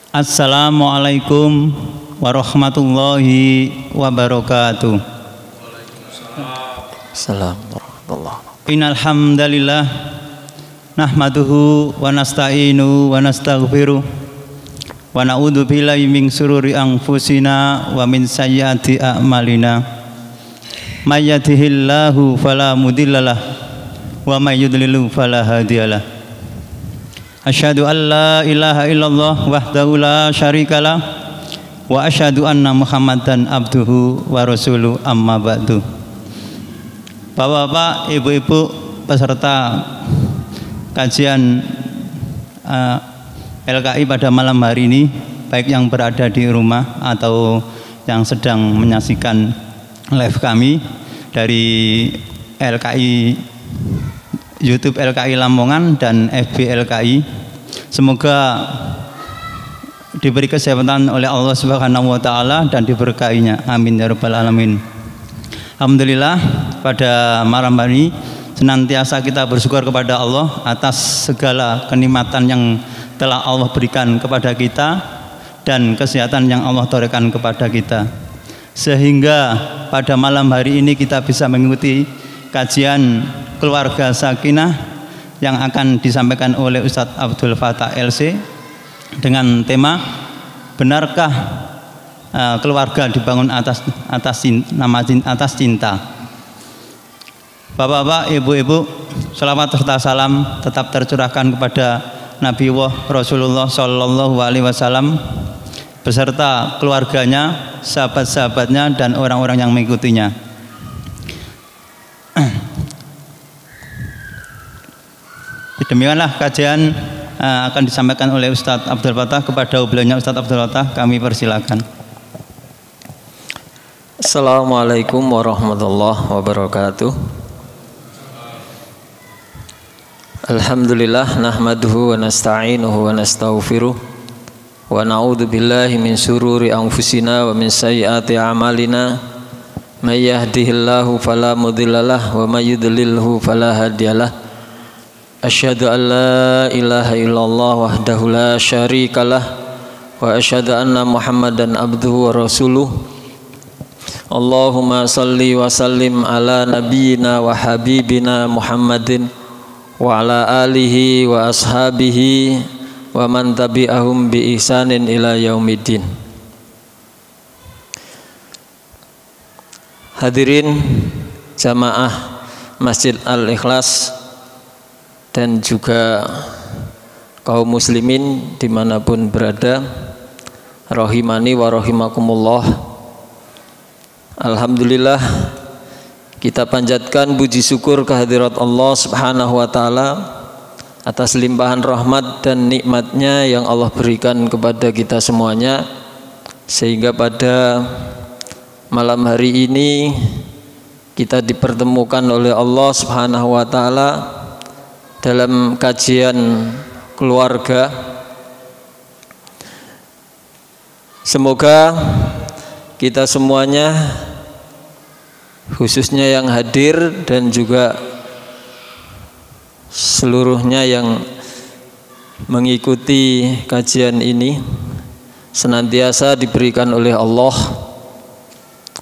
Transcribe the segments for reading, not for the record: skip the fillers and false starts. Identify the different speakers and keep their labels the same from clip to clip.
Speaker 1: Assalamualaikum warahmatullahi wabarakatuh.
Speaker 2: Assalamualaikum warahmatullahi wabarakatuh.
Speaker 1: Innal hamdalillah nahmaduhu wa nasta'inu wa nastaghfiruh wa na'udzu billahi min shururi anfusina wa min sayyiati a'malina. May yahdihillahu fala mudhillalah wa may yudlil fala hadiyalah. Asyhadu an la ilaha illallah wahdahu la syarikalah wa asyhadu anna Muhammadan abduhu wa rasuluh amma ba'du. Bapak-bapak, ibu-ibu peserta kajian LKI pada malam hari ini, baik yang berada di rumah atau yang sedang menyaksikan live kami dari LKI YouTube LKI Lamongan dan FB LKI. Semoga diberi kesehatan oleh Allah Subhanahu wa taala dan diberkahinya. Amin ya rabbal alamin. Alhamdulillah, pada malam hari senantiasa kita bersyukur kepada Allah atas segala kenikmatan yang telah Allah berikan kepada kita dan kesehatan yang Allah torehkan kepada kita, sehingga pada malam hari ini kita bisa mengikuti kajian keluarga sakinah yang akan disampaikan oleh Ustadz Abdul Fattah LC dengan tema benarkah keluarga dibangun atas cinta. Bapak-bapak, ibu-ibu, salawat serta salam tetap tercurahkan kepada Nabi Rasulullah Shallallahu Alaihi Wasallam beserta keluarganya, sahabat-sahabatnya, dan orang-orang yang mengikutinya. Demikianlah kajian akan disampaikan oleh Ustadz Abdul Fattah. Kepada beliaunya Ustadz Abdul Fattah kami persilakan.
Speaker 2: Assalamualaikum warahmatullahi wabarakatuh. Alhamdulillah nahmaduhu wa nasta'inuhu wa nastaghfiruh wa na'udzu billahi min syururi anfusina wa min sayyiati a'malina. May yahdihillahu fala mudhillalah wa may yudlilhu fala hadiyalah. Asyhadu an la ilaha illallah wahdahu la syarikalah wa asyhadu anna Muhammadan abduhu wa rasuluh. Allahumma salli wa sallim ala nabiyyina wa habibina Muhammadin wa ala alihi wa ashabihi wa man tabi'ahum bi ihsanin ila yaumiddin. Hadirin jamaah Masjid Al-Ikhlas dan juga kaum muslimin dimanapun berada, rahimani wa rahimakumullah. Alhamdulillah, kita panjatkan puji syukur kehadirat Allah Subhanahu wa taala atas limpahan rahmat dan nikmatnya yang Allah berikan kepada kita semuanya, sehingga pada malam hari ini kita dipertemukan oleh Allah Subhanahu wa taala dalam kajian keluarga. Semoga kita semuanya, khususnya yang hadir dan juga seluruhnya yang mengikuti kajian ini, senantiasa diberikan oleh Allah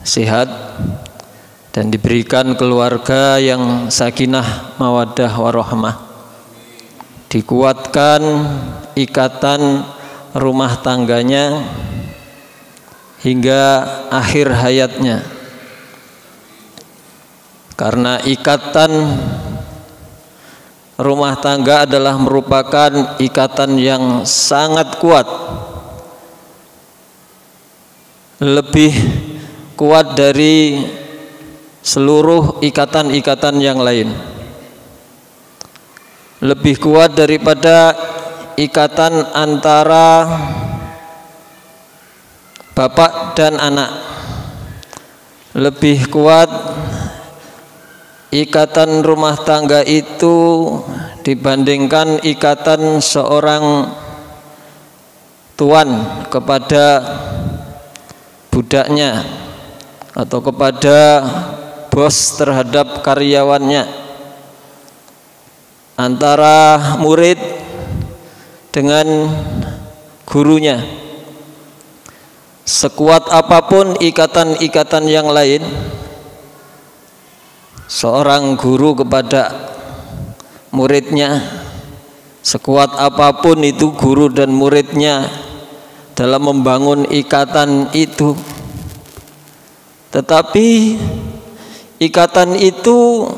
Speaker 2: sehat dan diberikan keluarga yang sakinah mawaddah warahmah, dikuatkan ikatan rumah tangganya hingga akhir hayatnya, karena ikatan rumah tangga adalah merupakan ikatan yang sangat kuat, lebih kuat dari seluruh ikatan-ikatan yang lain, lebih kuat daripada ikatan antara bapak dan anak, lebih kuat ikatan rumah tangga itu dibandingkan ikatan seorang tuan kepada budaknya atau kepada bos terhadap karyawannya, antara murid dengan gurunya. Sekuat apapun ikatan-ikatan yang lain, seorang guru kepada muridnya, sekuat apapun itu guru dan muridnya dalam membangun ikatan itu, tetapi ikatan itu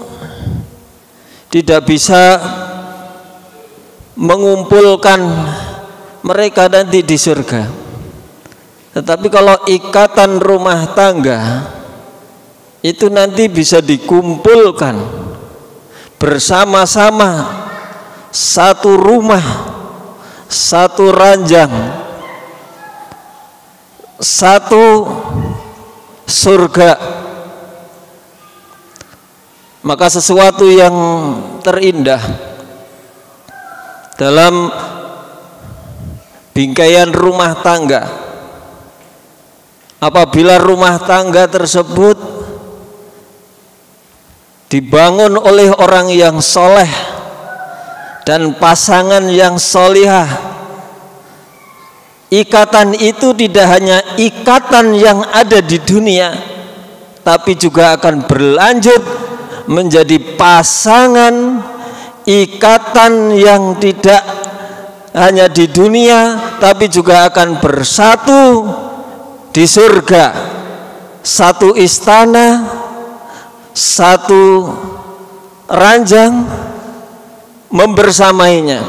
Speaker 2: tidak bisa mengumpulkan mereka nanti di surga. Tetapi kalau ikatan rumah tangga itu nanti bisa dikumpulkan bersama-sama, satu rumah, satu ranjang, satu surga. Maka sesuatu yang terindah dalam bingkaian rumah tangga, apabila rumah tangga tersebut dibangun oleh orang yang soleh dan pasangan yang solihah, ikatan itu tidak hanya ikatan yang ada di dunia, tapi juga akan berlanjut menjadi pasangan, ikatan yang tidak hanya di dunia tapi juga akan bersatu di surga, satu istana, satu ranjang membersamainya.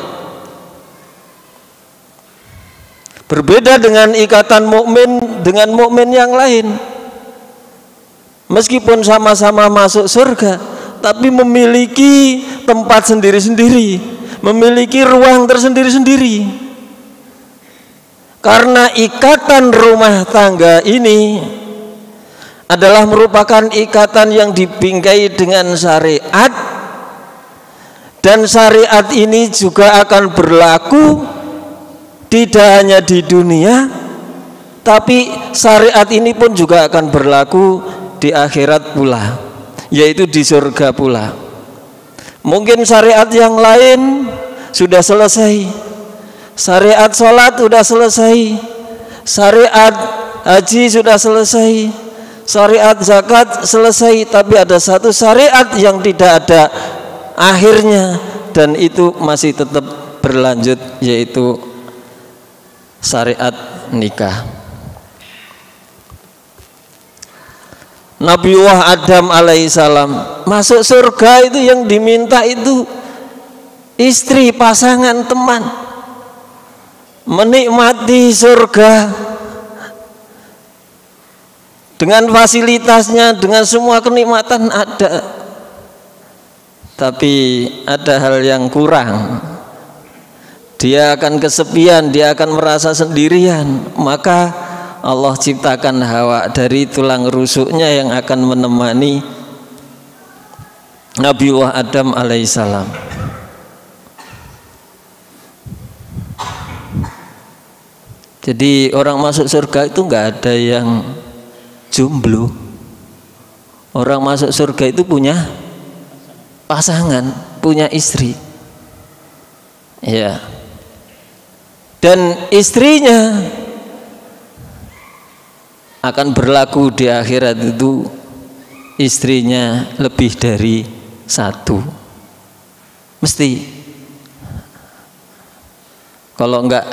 Speaker 2: Berbeda dengan ikatan mukmin dengan mukmin yang lain, meskipun sama-sama masuk surga, tapi memiliki tempat sendiri-sendiri, memiliki ruang tersendiri-sendiri. Karena ikatan rumah tangga ini adalah merupakan ikatan yang dibingkai dengan syariat, dan syariat ini juga akan berlaku tidak hanya di dunia, tapi syariat ini pun juga akan berlaku di akhirat pula, yaitu di surga pula. Mungkin syariat yang lain sudah selesai, syariat sholat sudah selesai, syariat haji sudah selesai, syariat zakat selesai, tapi ada satu syariat yang tidak ada akhirnya dan itu masih tetap berlanjut, yaitu syariat nikah. Nabiullah Adam alaihissalam masuk surga, itu yang diminta itu istri, pasangan, teman, menikmati surga dengan fasilitasnya, dengan semua kenikmatan ada. Tapi ada hal yang kurang, dia akan kesepian, dia akan merasa sendirian. Maka Allah ciptakan Hawa dari tulang rusuknya yang akan menemani Nabiullah Adam alaihissalam. Jadi orang masuk surga itu nggak ada yang jomblo. Orang masuk surga itu punya pasangan, punya istri, ya. Dan istrinya akan berlaku di akhirat itu, istrinya lebih dari satu, mesti. Kalau enggak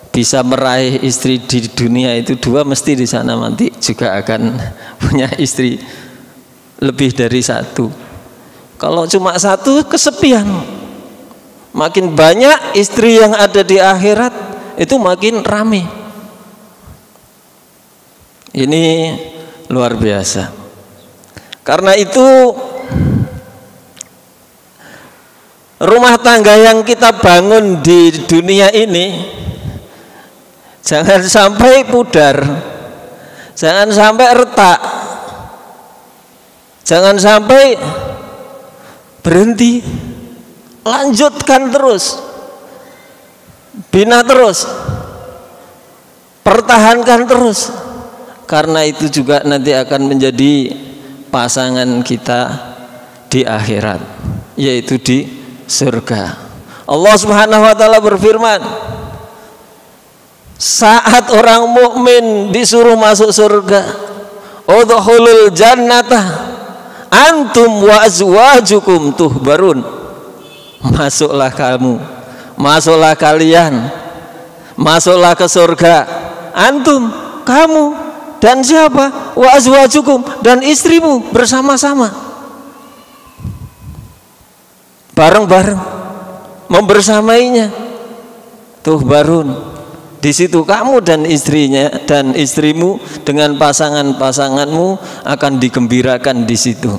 Speaker 2: bisa meraih istri di dunia itu dua, mesti di sana nanti juga akan punya istri lebih dari satu. Kalau cuma satu, kesepian. Makin banyak istri yang ada di akhirat itu makin ramai. Ini luar biasa. Karena itu rumah tangga yang kita bangun di dunia ini jangan sampai pudar, jangan sampai retak, jangan sampai berhenti, lanjutkan terus, bina terus, pertahankan terus. Karena itu juga nanti akan menjadi pasangan kita di akhirat, yaitu di surga. Allah Subhanahu wa taala berfirman, Saat orang mukmin disuruh masuk surga, udkhulul jannata antum wa azwajukum tuhbarun. Masuklah kamu, masuklah kalian, masuklah ke surga. Antum, kamu dan siapa? Wa azwajukum, dan istrimu bersama-sama, bareng-bareng membersamainya. Tuhbarun. Di situ kamu dan istrinya dan istrimu dengan pasangan-pasanganmu akan digembirakan di situ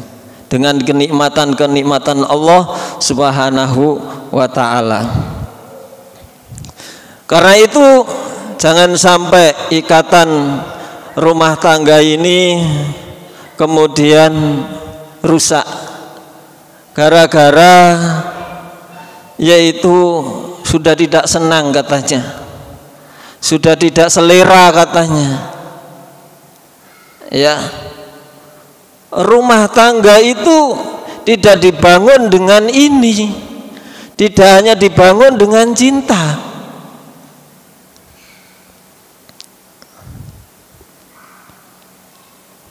Speaker 2: dengan kenikmatan-kenikmatan Allah Subhanahu wa taala. Karena itu jangan sampai ikatan rumah tangga ini kemudian rusak gara-gara yaitu sudah tidak senang katanya, sudah tidak selera katanya. Ya, rumah tangga itu tidak dibangun dengan ini, tidak hanya dibangun dengan cinta.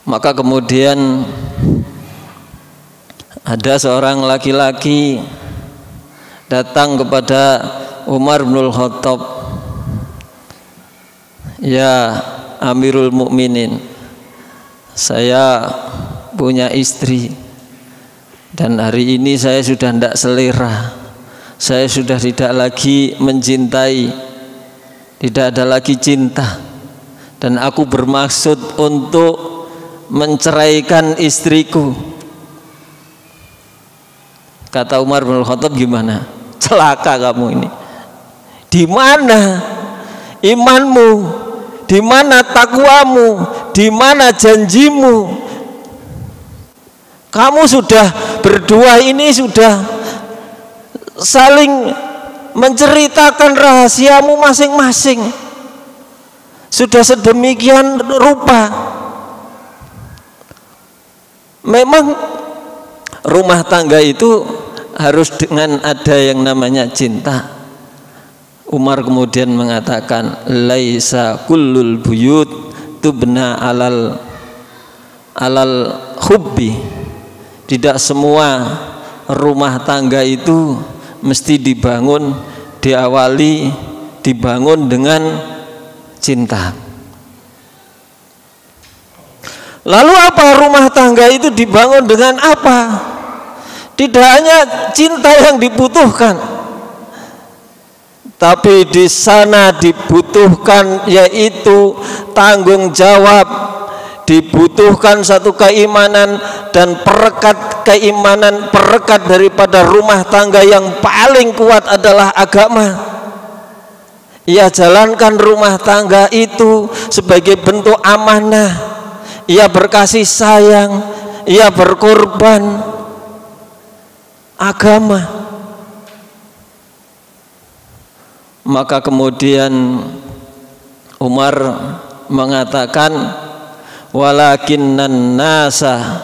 Speaker 2: Maka kemudian ada seorang laki-laki datang kepada Umar bin Khattab, "Ya Amirul Mukminin, saya punya istri dan hari ini saya sudah tidak selera, saya sudah tidak lagi mencintai, tidak ada lagi cinta, dan aku bermaksud untuk menceraikan istriku." Kata Umar bin Khattab, "Gimana? Celaka kamu ini. Di mana imanmu? Di mana takwamu? Di mana janjimu? Kamu sudah berdua ini sudah saling menceritakan rahasiamu masing-masing, sudah sedemikian rupa. Memang rumah tangga itu harus dengan ada yang namanya cinta." Umar kemudian mengatakan, "Laisa kullul buyut tubna alal hubbi." Tidak semua rumah tangga itu mesti dibangun dengan cinta. Lalu apa rumah tangga itu dibangun dengan apa? Tidak hanya cinta yang dibutuhkan, tapi di sana dibutuhkan yaitu tanggung jawab, dibutuhkan satu keimanan, dan perekat keimanan, perekat daripada rumah tangga yang paling kuat adalah agama. Ia jalankan rumah tangga itu sebagai bentuk amanah, ia berkasih sayang, ia berkorban agama. Maka kemudian Umar mengatakan, "Walakinnan nasa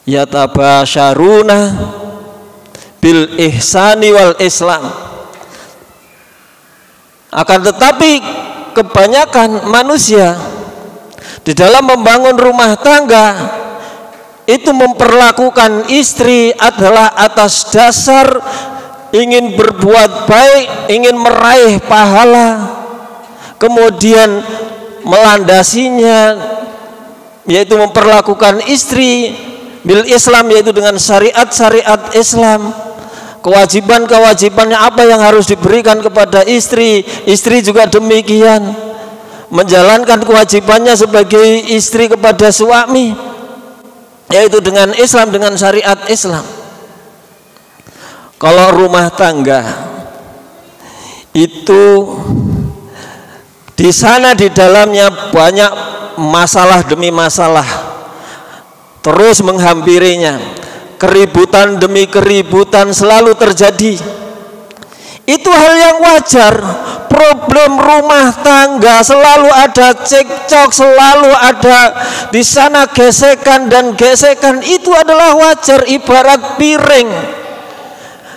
Speaker 2: yatabasyaruna bil ihsani wal islam." Akan tetapi kebanyakan manusia di dalam membangun rumah tangga itu memperlakukan istri adalah atas dasar ingin berbuat baik, ingin meraih pahala, kemudian melandasinya yaitu memperlakukan istri bil Islam, yaitu dengan syariat-syariat Islam, kewajiban-kewajibannya apa yang harus diberikan kepada istri, istri juga demikian menjalankan kewajibannya sebagai istri kepada suami, yaitu dengan Islam, dengan syariat Islam. Kalau rumah tangga itu di sana di dalamnya banyak masalah demi masalah terus menghampirinya, keributan demi keributan selalu terjadi. Itu hal yang wajar. Problem rumah tangga selalu ada cekcok, selalu ada di sana gesekan dan gesekan, itu adalah wajar. Ibarat piring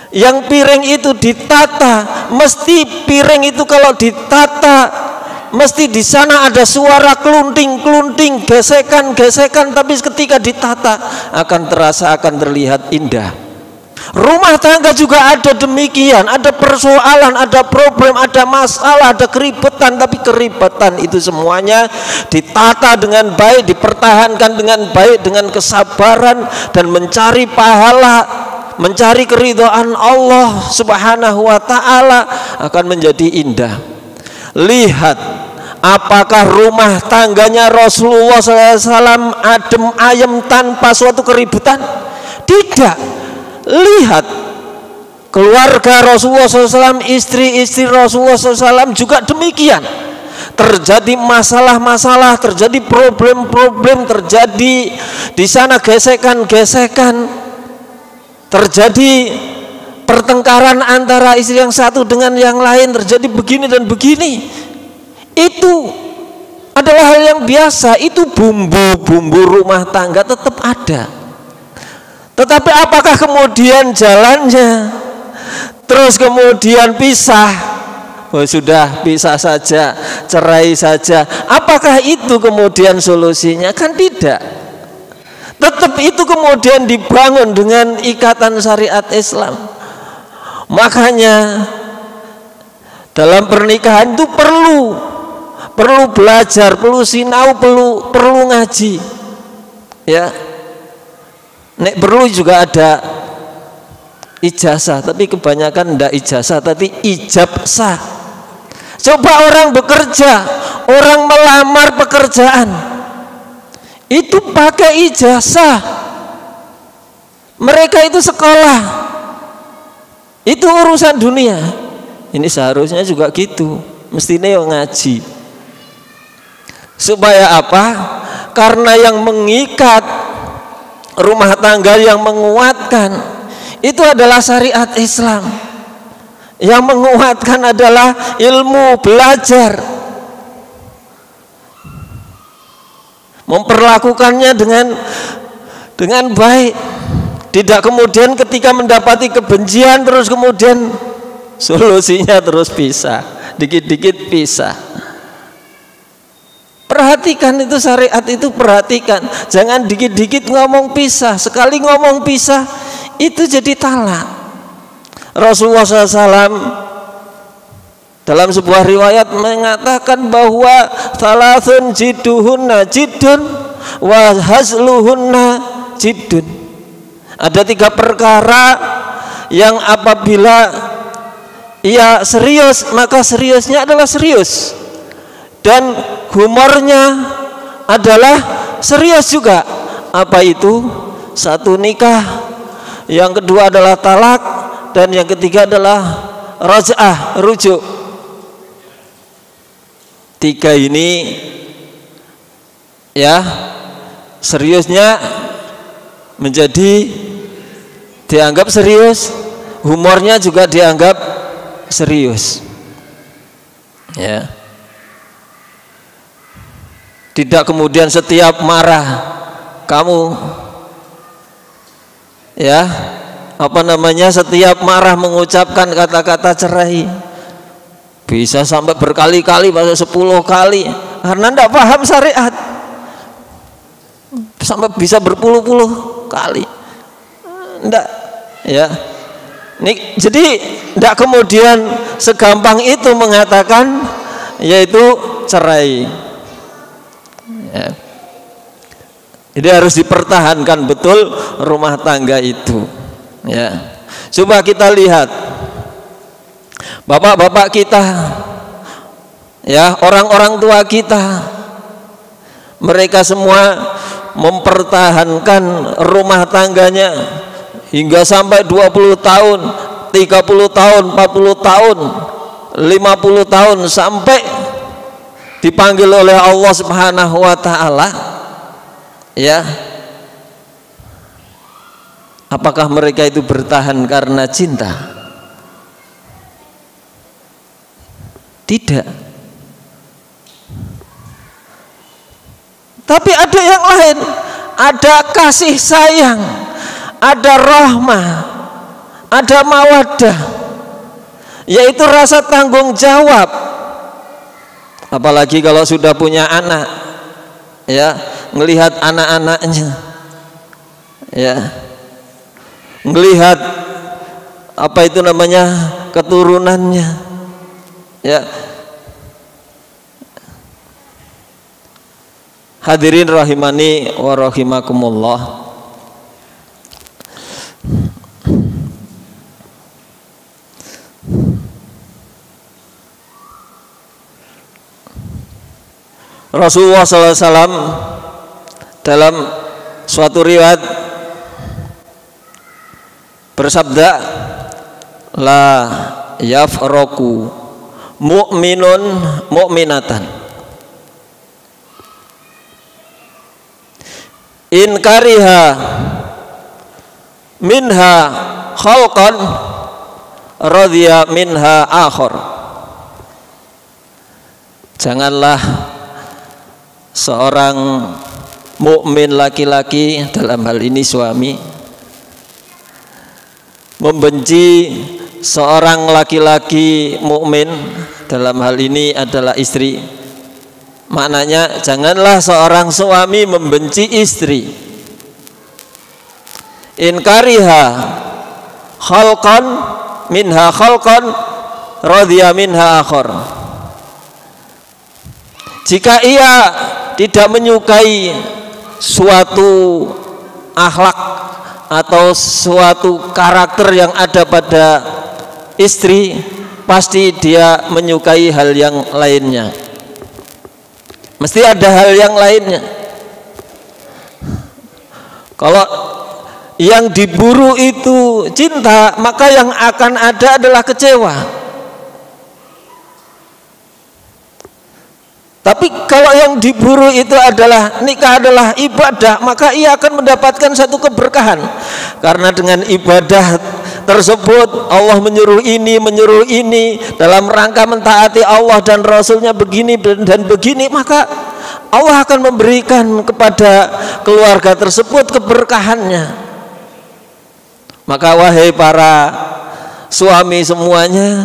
Speaker 2: yang piring itu ditata, mesti piring itu kalau ditata mesti di sana ada suara klunting-klunting, gesekan-gesekan, tapi ketika ditata akan terasa, akan terlihat indah. Rumah tangga juga ada demikian, ada persoalan, ada problem, ada masalah, ada keribetan, tapi keribetan itu semuanya ditata dengan baik, dipertahankan dengan baik, dengan kesabaran dan mencari pahala, mencari keridhaan Allah Subhanahu wa ta'ala, akan menjadi indah. Lihat apakah rumah tangganya Rasulullah SAW adem ayem tanpa suatu keributan? Tidak. Lihat keluarga Rasulullah SAW, istri-istri Rasulullah SAW juga demikian. Terjadi masalah-masalah, terjadi problem-problem, terjadi di sana gesekan-gesekan, terjadi pertengkaran antara istri yang satu dengan yang lain, terjadi begini dan begini. Itu adalah hal yang biasa, itu bumbu-bumbu rumah tangga tetap ada. Tetapi apakah kemudian jalannya terus kemudian pisah? Oh sudah, pisah saja, cerai saja. Apakah itu kemudian solusinya? Kan tidak. Tetap itu kemudian dibangun dengan ikatan syariat Islam. Makanya dalam pernikahan itu perlu belajar, perlu sinau, perlu ngaji. Ya. Nek perlu juga ada ijazah, tapi kebanyakan ndak ijazah, tapi ijab sah. Coba orang bekerja, orang melamar pekerjaan, itu pakai ijazah. Mereka itu sekolah, itu urusan dunia. Ini seharusnya juga gitu, mestinya yang ngaji. Supaya apa? Karena yang mengikat rumah tangga, yang menguatkan itu adalah syariat Islam. Yang menguatkan adalah ilmu, belajar, memperlakukannya dengan baik. Tidak kemudian ketika mendapati kebencian terus kemudian solusinya terus pisah, dikit-dikit pisah. Perhatikan itu syariat itu, perhatikan. Jangan dikit-dikit ngomong pisah. Sekali ngomong pisah itu jadi talak. Rasulullah SAW dalam sebuah riwayat mengatakan bahwa thalathun jidduhunna jiddun wa hazluhunna jiddun. Ada 3 perkara yang apabila ia serius, maka seriusnya adalah serius, dan humornya adalah serius juga. Apa itu? 1 nikah, yang kedua adalah talak, dan yang ketiga adalah raj'ah, rujuk. 3 ini ya seriusnya menjadi dianggap serius, humornya juga dianggap serius. Ya. Tidak kemudian setiap marah kamu ya setiap marah mengucapkan kata-kata cerai, bisa sampai berkali-kali, bahkan 10 kali, karena tidak paham syariat, sampai bisa berpuluh-puluh kali. Tidak ya. Jadi tidak kemudian segampang itu mengatakan yaitu cerai. Ya. Jadi harus dipertahankan betul rumah tangga itu. Ya. Coba kita lihat bapak-bapak kita, ya, orang-orang tua kita, mereka semua mempertahankan rumah tangganya hingga sampai 20 tahun, 30 tahun, 40 tahun, 50 tahun, sampai dipanggil oleh Allah Subhanahu wa ta'ala. Ya, apakah mereka itu bertahan karena cinta? Tidak. Tapi ada yang lain, ada kasih sayang, ada rahmah, ada mawaddah, yaitu rasa tanggung jawab. Apalagi kalau sudah punya anak, ya, melihat anak-anaknya, ya, melihat apa itu namanya, keturunannya, ya. Hadirin rahimani wa rahimakumullah. Rasulullah SAW dalam suatu riwayat bersabda, la yafroku mu'minun mu'minatan in kariha minha khalqan radhiya minha akhar. Janganlah seorang mukmin laki-laki, dalam hal ini suami, membenci seorang laki-laki mukmin, dalam hal ini adalah istri. Maknanya janganlah seorang suami membenci istri. In kariha khalqan minha khalqan radhiya minha akhar. Jika ia tidak menyukai suatu akhlak atau suatu karakter yang ada pada istri, pasti dia menyukai hal yang lainnya. Mesti ada hal yang lainnya. Kalau yang diburu itu cinta, maka yang akan ada adalah kecewa. Tapi kalau yang diburu itu adalah nikah adalah ibadah, maka ia akan mendapatkan satu keberkahan. Karena dengan ibadah tersebut Allah menyuruh ini dalam rangka mentaati Allah dan Rasulnya begini dan begini, maka Allah akan memberikan kepada keluarga tersebut keberkahannya. Maka wahai para suami semuanya,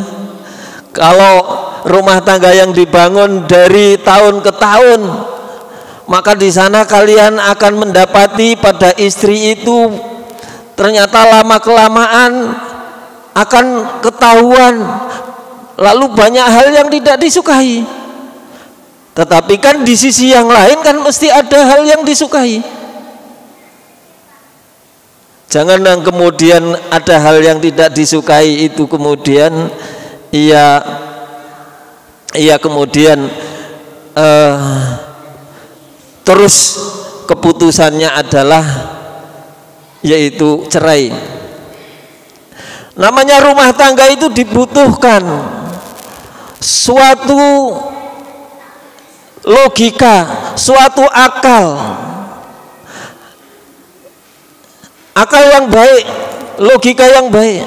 Speaker 2: kalau rumah tangga yang dibangun dari tahun ke tahun, maka di sana kalian akan mendapati pada istri itu ternyata lama kelamaan akan ketahuan, lalu banyak hal yang tidak disukai. Tetapi kan di sisi yang lain kan mesti ada hal yang disukai. Jangan yang kemudian ada hal yang tidak disukai itu kemudian ia kemudian terus keputusannya adalah yaitu cerai. Namanya rumah tangga itu dibutuhkan suatu logika, suatu akal yang baik, logika yang baik,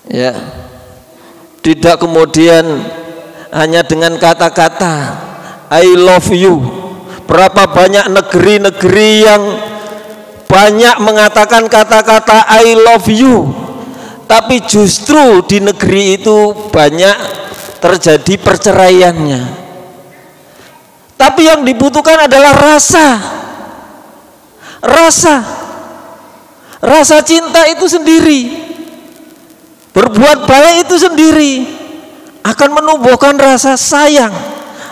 Speaker 2: ya. Tidak kemudian hanya dengan kata-kata I love you. Berapa banyak negeri-negeri yang banyak mengatakan kata-kata I love you, tapi justru di negeri itu banyak terjadi perceraiannya. Tapi yang dibutuhkan adalah rasa cinta itu sendiri. Berbuat baik itu sendiri akan menumbuhkan rasa sayang,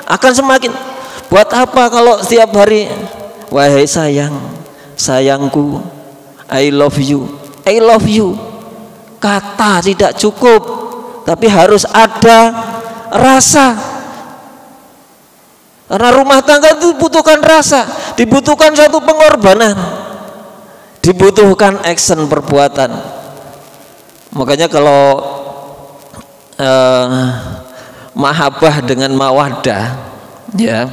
Speaker 2: akan semakin. Buat apa kalau setiap hari wahai sayang, sayangku, I love you, I love you. Kata tidak cukup, tapi harus ada rasa. Karena rumah tangga itu dibutuhkan rasa, dibutuhkan satu pengorbanan, dibutuhkan action perbuatan. Makanya kalau mahabbah dengan mawaddah, ya,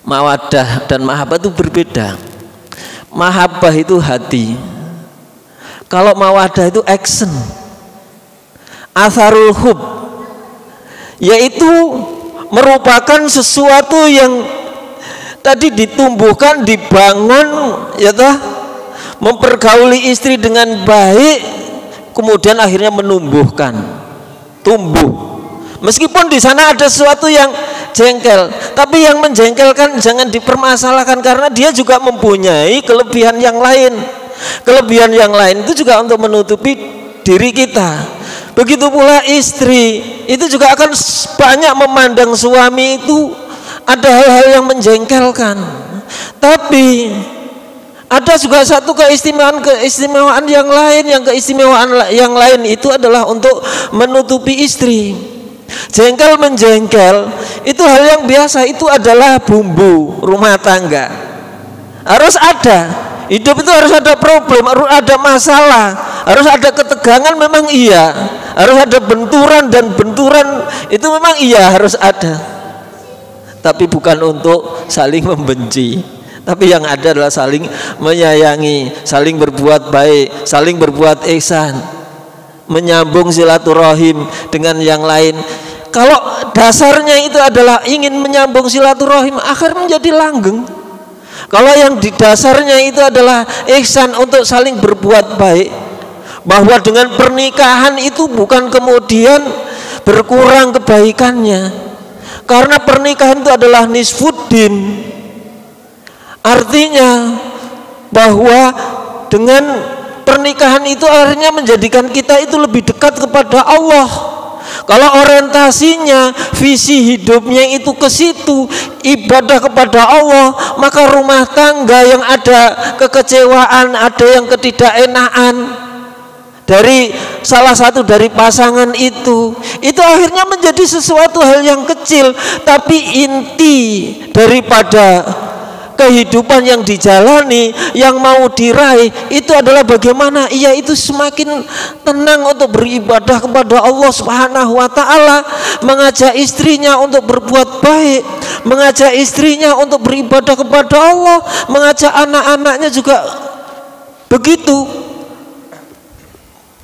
Speaker 2: mawaddah dan mahabbah itu berbeda. Mahabbah itu hati, kalau mawaddah itu action, atharul hub, yaitu merupakan sesuatu yang tadi ditumbuhkan, dibangun, ya toh, mempergauli istri dengan baik, kemudian akhirnya menumbuhkan, tumbuh. Meskipun di sana ada sesuatu yang jengkel, tapi yang menjengkelkan jangan dipermasalahkan, karena dia juga mempunyai kelebihan yang lain. Kelebihan yang lain itu juga untuk menutupi diri kita. Begitu pula istri itu juga akan banyak memandang suami itu ada hal-hal yang menjengkelkan. Tapi ada juga satu keistimewaan yang lain. Yang keistimewaan yang lain itu adalah untuk menutupi istri. Jengkel menjengkel itu hal yang biasa, itu adalah bumbu rumah tangga. Harus ada, hidup itu harus ada problem, harus ada masalah, harus ada ketegangan, memang iya. Harus ada benturan, dan benturan itu memang iya harus ada. Tapi bukan untuk saling membenci, tapi yang ada adalah saling menyayangi, saling berbuat baik, saling berbuat ihsan, menyambung silaturahim dengan yang lain. Kalau dasarnya itu adalah ingin menyambung silaturahim, akhir menjadi langgeng. Kalau yang di dasarnya itu adalah ihsan, untuk saling berbuat baik, bahwa dengan pernikahan itu bukan kemudian berkurang kebaikannya, karena pernikahan itu adalah nisfuddin. Artinya bahwa dengan pernikahan itu akhirnya menjadikan kita itu lebih dekat kepada Allah. Kalau orientasinya, visi hidupnya itu ke situ, ibadah kepada Allah, maka rumah tangga yang ada kekecewaan, ada yang ketidakenaan dari salah satu dari pasangan itu akhirnya menjadi sesuatu hal yang kecil, tapi inti daripada kehidupan yang dijalani, yang mau diraih itu adalah bagaimana ia itu semakin tenang untuk beribadah kepada Allah Subhanahu wa taala, mengajak istrinya untuk berbuat baik, mengajak istrinya untuk beribadah kepada Allah, mengajak anak-anaknya juga begitu,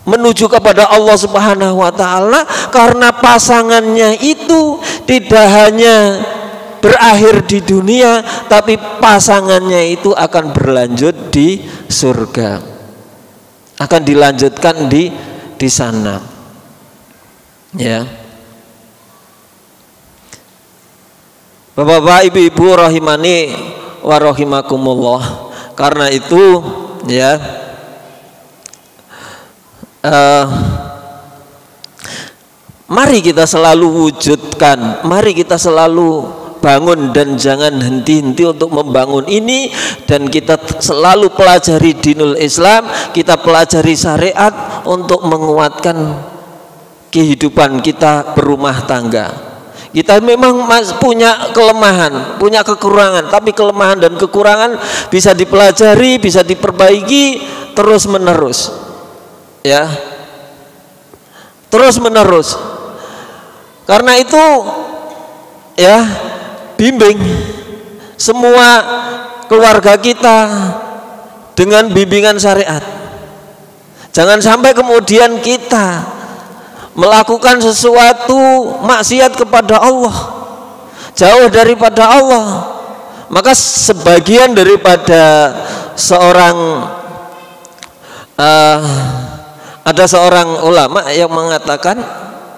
Speaker 2: menuju kepada Allah Subhanahu wa taala, karena pasangannya itu tidak hanya berakhir di dunia, tapi pasangannya itu akan berlanjut di surga, akan dilanjutkan di sana, ya. Bapak-bapak, ibu-ibu rahimani wa rahimakumullah. Karena itu, ya, mari kita selalu wujudkan, mari kita selalu bangun dan jangan henti-henti untuk membangun ini, dan kita selalu pelajari dinul Islam, kita pelajari syariat untuk menguatkan kehidupan kita berumah tangga. Kita memang punya kelemahan, punya kekurangan, tapi kelemahan dan kekurangan bisa dipelajari, bisa diperbaiki terus menerus, ya, terus menerus. Karena itu, ya, bimbing semua keluarga kita dengan bimbingan syariat. Jangan sampai kemudian kita melakukan sesuatu maksiat kepada Allah, jauh daripada Allah. Maka sebagian daripada ada seorang ulama yang mengatakan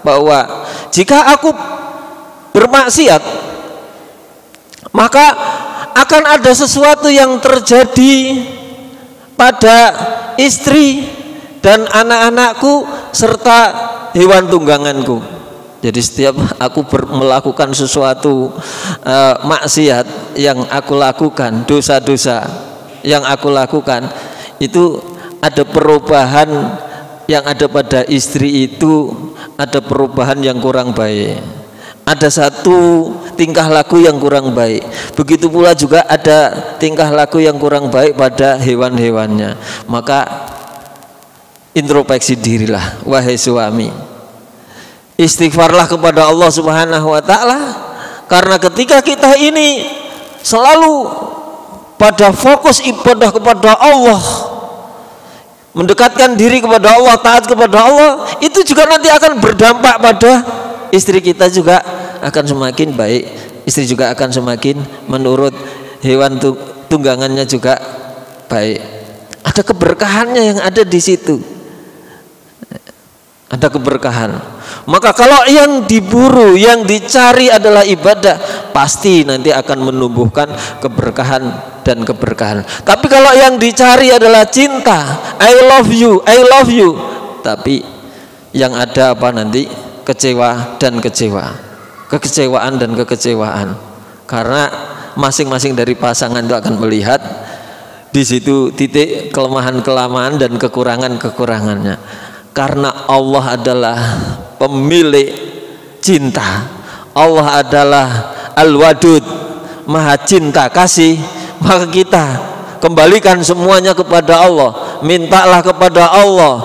Speaker 2: bahwa jika aku bermaksiat, maka akan ada sesuatu yang terjadi pada istri dan anak-anakku serta hewan tungganganku. Jadi setiap aku melakukan sesuatu maksiat yang aku lakukan, dosa-dosa yang aku lakukan, itu ada perubahan yang ada pada istri itu, ada perubahan yang kurang baik. Ada satu tingkah laku yang kurang baik. Begitu pula juga ada tingkah laku yang kurang baik pada hewan-hewannya. Maka introspeksi dirilah, wahai suami. Istighfarlah kepada Allah Subhanahu wa taala, karena ketika kita ini selalu pada fokus ibadah kepada Allah, mendekatkan diri kepada Allah, taat kepada Allah, itu juga nanti akan berdampak pada istri kita juga akan semakin baik, istri juga akan semakin menurut, hewan tunggangannya juga baik. Ada keberkahannya yang ada di situ. Ada keberkahan. Maka kalau yang diburu, yang dicari adalah ibadah, pasti nanti akan menumbuhkan keberkahan dan keberkahan. Tapi kalau yang dicari adalah cinta, I love you, I love you, tapi yang ada apa nanti? Kecewa dan kecewa, kekecewaan dan kekecewaan. Karena masing-masing dari pasangan itu akan melihat di situ titik kelemahan-kelemahan dan kekurangan-kekurangannya. Karena Allah adalah pemilik cinta, Allah adalah Al-Wadud, Maha Cinta Kasih, maka kita kembalikan semuanya kepada Allah, mintalah kepada Allah,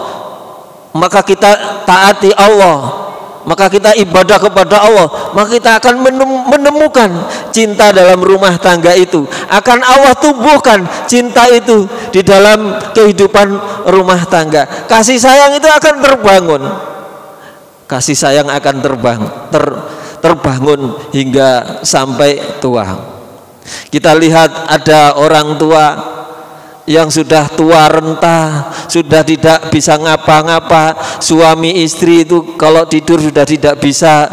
Speaker 2: maka kita taati Allah, maka kita ibadah kepada Allah, maka kita akan menemukan cinta dalam rumah tangga itu, akan Allah tumbuhkan cinta itu di dalam kehidupan rumah tangga. Kasih sayang itu akan terbangun, kasih sayang akan terbangun hingga sampai tua. Kita lihat ada orang tua yang sudah tua renta, sudah tidak bisa ngapa-ngapa. Suami istri itu kalau tidur sudah tidak bisa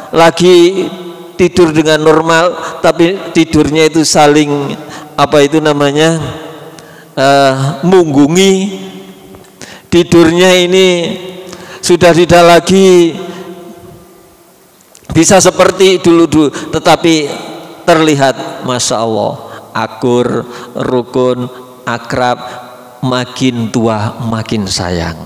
Speaker 2: lagi tidur dengan normal, tapi tidurnya itu saling munggungi. Tidurnya ini sudah tidak lagi bisa seperti dulu, tetapi terlihat Masya Allah akur, rukun, akrab, makin tua makin sayang,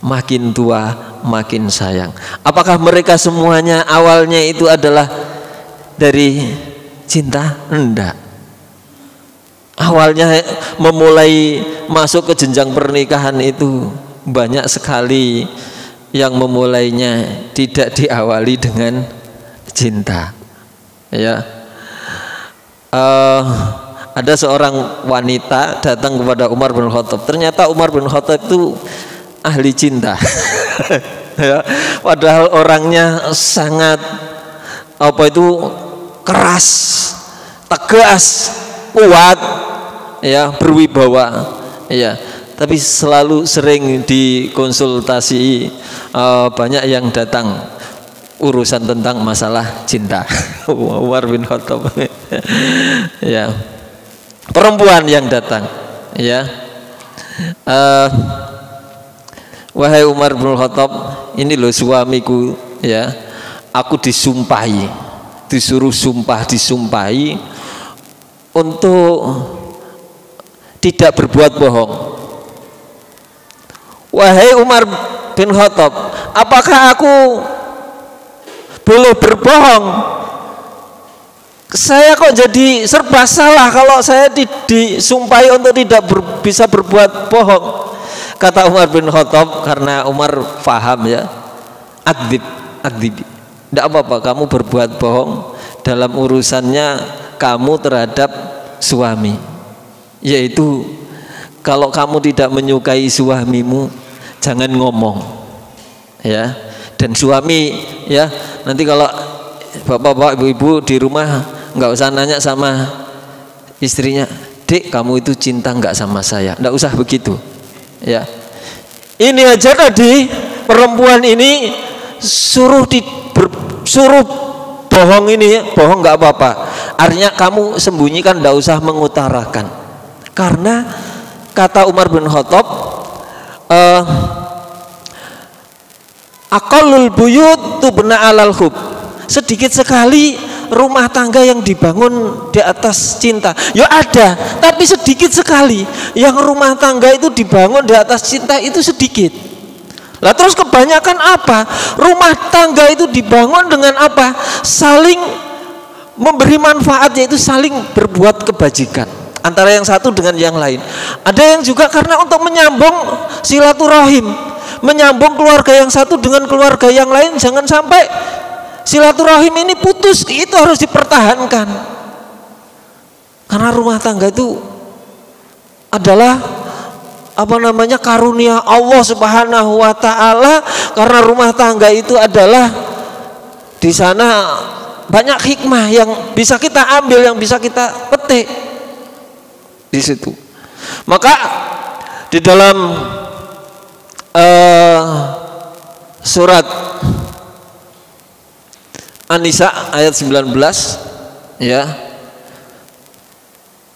Speaker 2: makin tua makin sayang. Apakah mereka semuanya awalnya itu adalah dari cinta? Enggak. Awalnya memulai masuk ke jenjang pernikahan itu banyak sekali yang memulainya tidak diawali dengan cinta. Ya, ada seorang wanita datang kepada Umar bin Khattab. Ternyata Umar bin Khattab itu ahli cinta. Ya, padahal orangnya sangat keras, tegas, kuat, ya, berwibawa, ya. Tapi selalu sering dikonsultasi, banyak yang datang urusan tentang masalah cinta. Umar bin Khattab. Ya, perempuan yang datang, ya, wahai Umar bin Khattab, ini loh suamiku, ya, aku disumpahi, disuruh disumpahi untuk tidak berbuat bohong. Wahai Umar bin Khattab, apakah aku boleh berbohong? Saya kok jadi serba salah kalau saya disumpahi untuk tidak bisa berbuat bohong. Kata Umar bin Khattab, karena Umar faham, ya, akdib, tidak apa-apa kamu berbuat bohong dalam urusannya kamu terhadap suami, yaitu kalau kamu tidak menyukai suamimu jangan ngomong, ya. Dan suami, ya, nanti kalau bapak-bapak, ibu-ibu di rumah nggak usah nanya sama istrinya, Dek, kamu itu cinta nggak sama saya? Nggak usah begitu, ya. Ini aja tadi perempuan ini suruh bohong ini, bohong nggak apa-apa. Artinya kamu sembunyikan, nggak usah mengutarakan. Karena kata Umar bin Khattab, aqallul buyut tubna alal hub. Sedikit sekali rumah tangga yang dibangun di atas cinta. Ya ada, tapi sedikit sekali. Yang rumah tangga itu dibangun di atas cinta itu sedikit. Lah terus kebanyakan apa? Rumah tangga itu dibangun dengan apa? Saling memberi manfaat, yaitu saling berbuat kebajikan antara yang satu dengan yang lain. Ada yang juga karena untuk menyambung silaturahim, menyambung keluarga yang satu dengan keluarga yang lain, jangan sampai silaturahim ini putus, itu harus dipertahankan. Karena rumah tangga itu adalah karunia Allah Subhanahu wa taala. Karena rumah tangga itu adalah di sana banyak hikmah yang bisa kita ambil, yang bisa kita petik di situ. Maka Di dalam surat An-Nisa ayat 19 ya,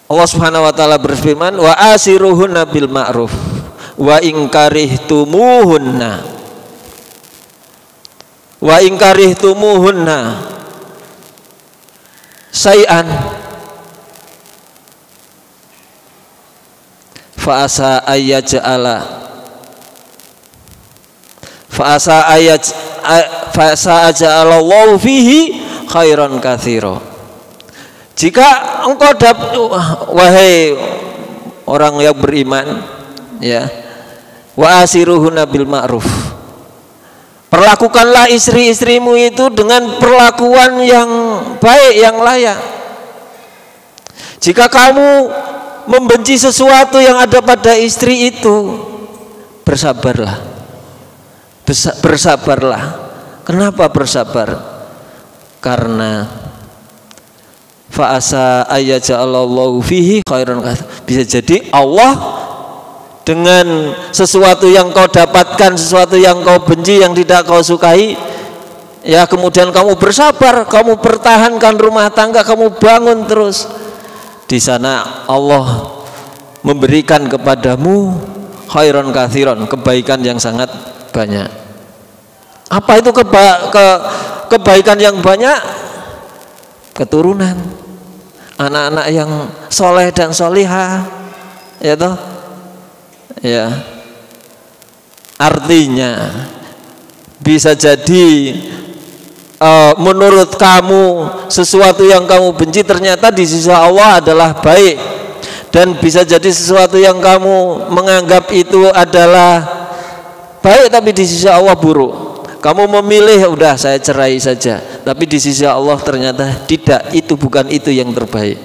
Speaker 2: Allah Subhanahu wa taala berfirman, wa asiruhunna bil ma'ruf wa in karihtumuhunna say'an fa asa aja'alallahu fihi khairan katsira. Jika engkau wahai orang yang beriman ya, wa asiruhunna bil ma'ruf, perlakukanlah istri-istrimu itu dengan perlakuan yang baik, yang layak. Jika kamu membenci sesuatu yang ada pada istri itu, bersabarlah. Kenapa bersabar? Karena fa'asa ayyaja'alallahu fihi khairan katsira. Bisa jadi Allah dengan sesuatu yang kau dapatkan, sesuatu yang kau benci, yang tidak kau sukai, ya kemudian kamu bersabar, kamu pertahankan rumah tangga, kamu bangun terus. Di sana Allah memberikan kepadamu khairan katsiran, kebaikan yang sangat banyak. Apa itu kebaikan yang banyak? Keturunan, anak-anak yang soleh dan solihah, ya toh, ya. Artinya bisa jadi menurut kamu sesuatu yang kamu benci ternyata di sisi Allah adalah baik, dan bisa jadi sesuatu yang kamu menganggap itu adalah baik tapi di sisi Allah buruk. Kamu memilih udah saya cerai saja, tapi di sisi Allah ternyata tidak, itu bukan itu yang terbaik.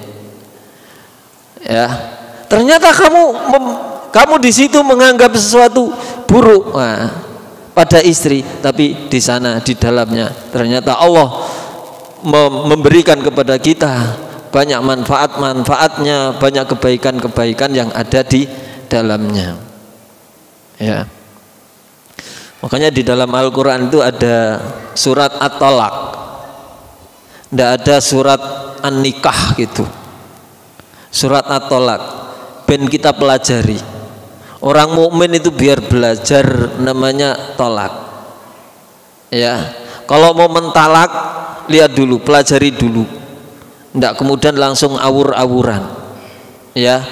Speaker 2: Ya, ternyata kamu di situ menganggap sesuatu buruk pada istri, tapi di sana di dalamnya ternyata Allah memberikan kepada kita banyak manfaatnya, banyak kebaikan-kebaikan yang ada di dalamnya. Ya. Makanya di dalam Al-Quran itu ada surat At-Talaq, tidak ada surat An-Nikah gitu. Surat At-Talaq ben kita pelajari. Orang mukmin itu biar belajar namanya tolak. Ya, kalau mau mentalak lihat dulu, pelajari dulu. Tidak kemudian langsung awur-awuran. Ya,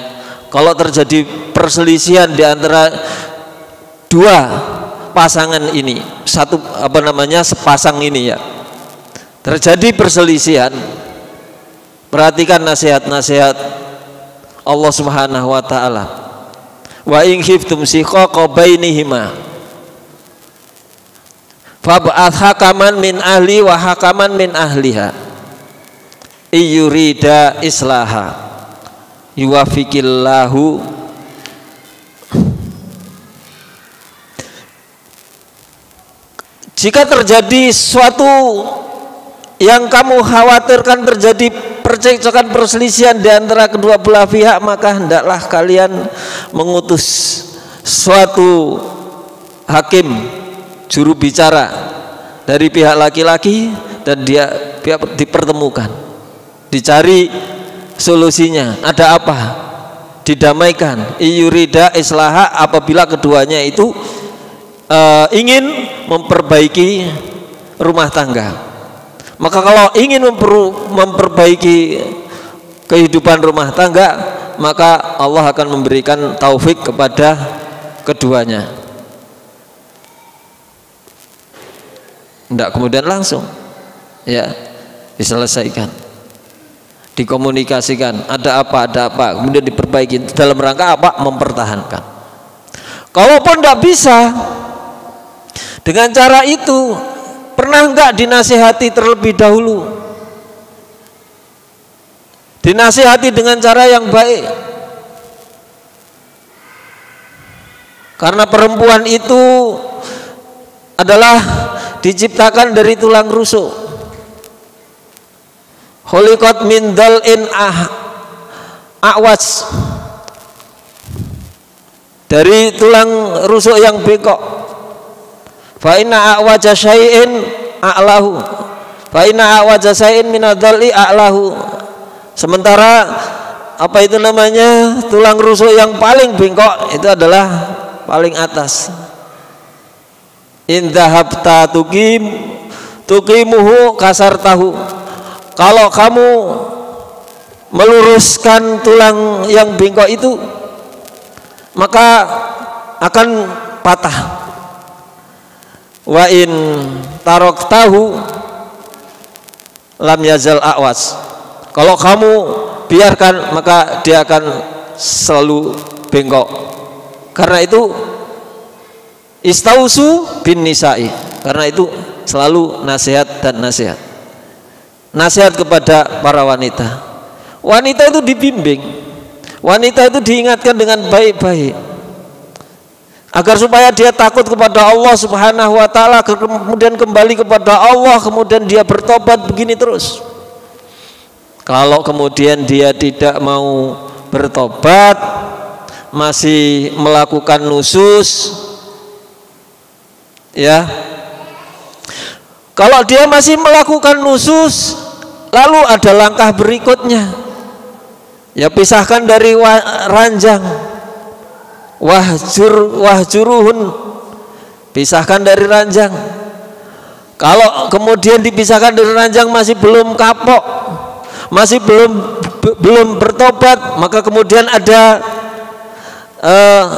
Speaker 2: kalau terjadi perselisihan di antara dua pasangan ini, sepasang ini ya, terjadi perselisihan, perhatikan nasihat-nasihat Allah Subhanahu wa taala. Wa in khiftum shiqaqa bainihima fab'ath hakaman min ahli wa hakaman min ahliha iyurida islaha yuwafiqillahu. Jika terjadi suatu yang kamu khawatirkan terjadi percekcokan, perselisihan di antara kedua belah pihak, maka hendaklah kalian mengutus suatu hakim, juru bicara dari pihak laki-laki, dan dia dipertemukan, dicari solusinya, ada apa, didamaikan. Iyurida islaha, apabila keduanya itu ingin memperbaiki rumah tangga. Maka kalau ingin memperbaiki kehidupan rumah tangga, maka Allah akan memberikan taufik kepada keduanya. Tidak kemudian langsung ya diselesaikan, dikomunikasikan, ada apa, kemudian diperbaiki dalam rangka apa? Mempertahankan. Kalaupun tidak bisa dengan cara itu, pernah enggak dinasihati terlebih dahulu? Dinasihati dengan cara yang baik. Karena perempuan itu adalah diciptakan dari tulang rusuk. Khuliqat min dal'in a'was. dari tulang rusuk yang bengkok. Fa inna a'waja syai'in a'lahu. Fa inna a'waja syai'in minadhalli a'lahu. Sementara apa itu namanya, tulang rusuk yang paling bengkok itu adalah paling atas. In dhahabta tuqimuhu kasar tahu. Kalau kamu meluruskan tulang yang bengkok itu, maka akan patah. Wa in taraktahu lam yazal a'was. Kalau kamu biarkan, maka dia akan selalu bengkok. Karena itu istausu bin nisa'i. Karena itu selalu nasihat dan nasihat. Nasihat kepada para wanita. Wanita itu dibimbing, wanita itu diingatkan dengan baik-baik, agar supaya dia takut kepada Allah Subhanahu wa ta'ala, kemudian kembali kepada Allah, kemudian dia bertobat. Begini terus. Kalau kemudian dia tidak mau bertobat, masih melakukan nusus, ya, kalau dia masih melakukan nusus, lalu ada langkah berikutnya, ya, pisahkan dari ranjang. Wahjuruhun, pisahkan dari ranjang. Kalau kemudian dipisahkan dari ranjang masih belum kapok, masih belum bertobat, maka kemudian ada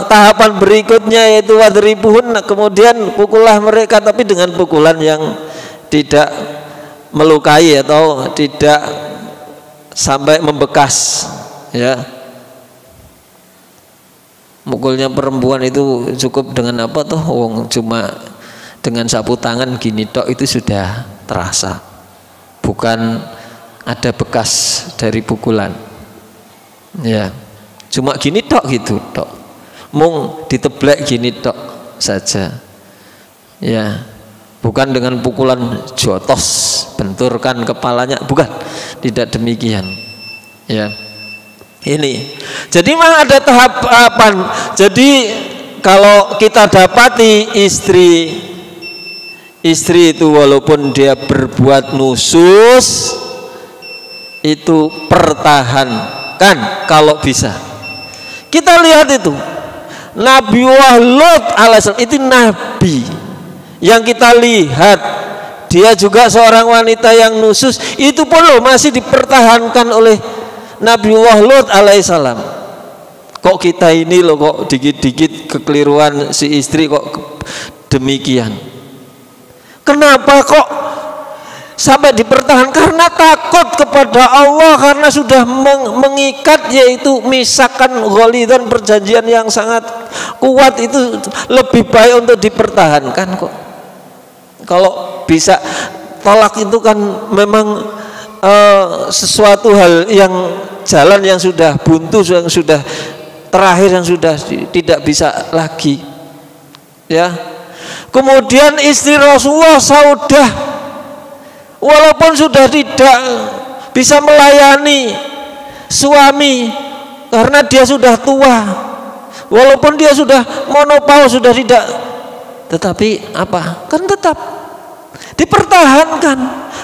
Speaker 2: tahapan berikutnya, yaitu wadribuhun. Kemudian pukullah mereka, tapi dengan pukulan yang tidak melukai atau tidak sampai membekas, ya. Mukulnya perempuan itu cukup dengan apa tuh, wong cuma dengan sapu tangan gini tok itu sudah terasa, bukan ada bekas dari pukulan, ya. Cuma gini tok gitu tok, mung diteblek gini tok saja, ya. Bukan dengan pukulan jotos, benturkan kepalanya, bukan, tidak demikian, ya. Ini jadi memang ada tahapan. Jadi kalau kita dapati istri itu walaupun dia berbuat nusus, itu pertahankan kalau bisa. Kita lihat itu Nabi Lut alaihissalam, itu nabi yang kita lihat, dia juga seorang wanita yang nusus, itu pun loh masih dipertahankan oleh Nabiullah Lut alaihissalam. Kok kita ini loh kok dikit-dikit kekeliruan si istri kok demikian. Kenapa kok sampai dipertahankan? Karena takut kepada Allah, karena sudah mengikat, yaitu misakan ghalidhan, perjanjian yang sangat kuat, itu lebih baik untuk dipertahankan kok. Kalau bisa tolak itu kan memang sesuatu hal yang jalan yang sudah buntu, yang sudah terakhir, yang sudah tidak bisa lagi, ya. Kemudian istri Rasulullah Saudah, walaupun sudah tidak bisa melayani suami karena dia sudah tua, walaupun dia sudah menopause, sudah tidak, tetapi apa? Kan tetap dipertahankan,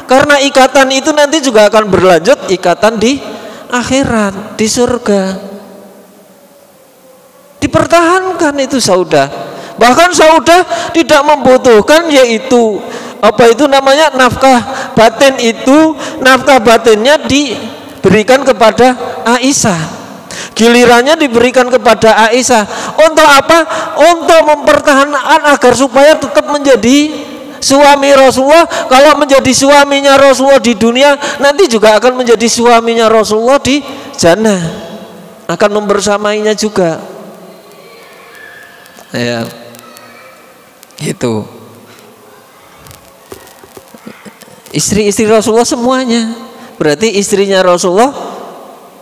Speaker 2: karena ikatan itu nanti juga akan berlanjut, ikatan di akhirat, di surga. Dipertahankan itu Saudah. Bahkan Saudah tidak membutuhkan, yaitu apa itu namanya, nafkah batin. Itu nafkah batinnya diberikan kepada Aisyah, gilirannya diberikan kepada Aisyah. Untuk apa? Untuk mempertahankan agar supaya tetap menjadi suami Rasulullah. Kalau menjadi suaminya Rasulullah di dunia, nanti juga akan menjadi suaminya Rasulullah di jannah, akan membersamainya juga, ya. Itu istri-istri Rasulullah semuanya. Berarti istrinya Rasulullah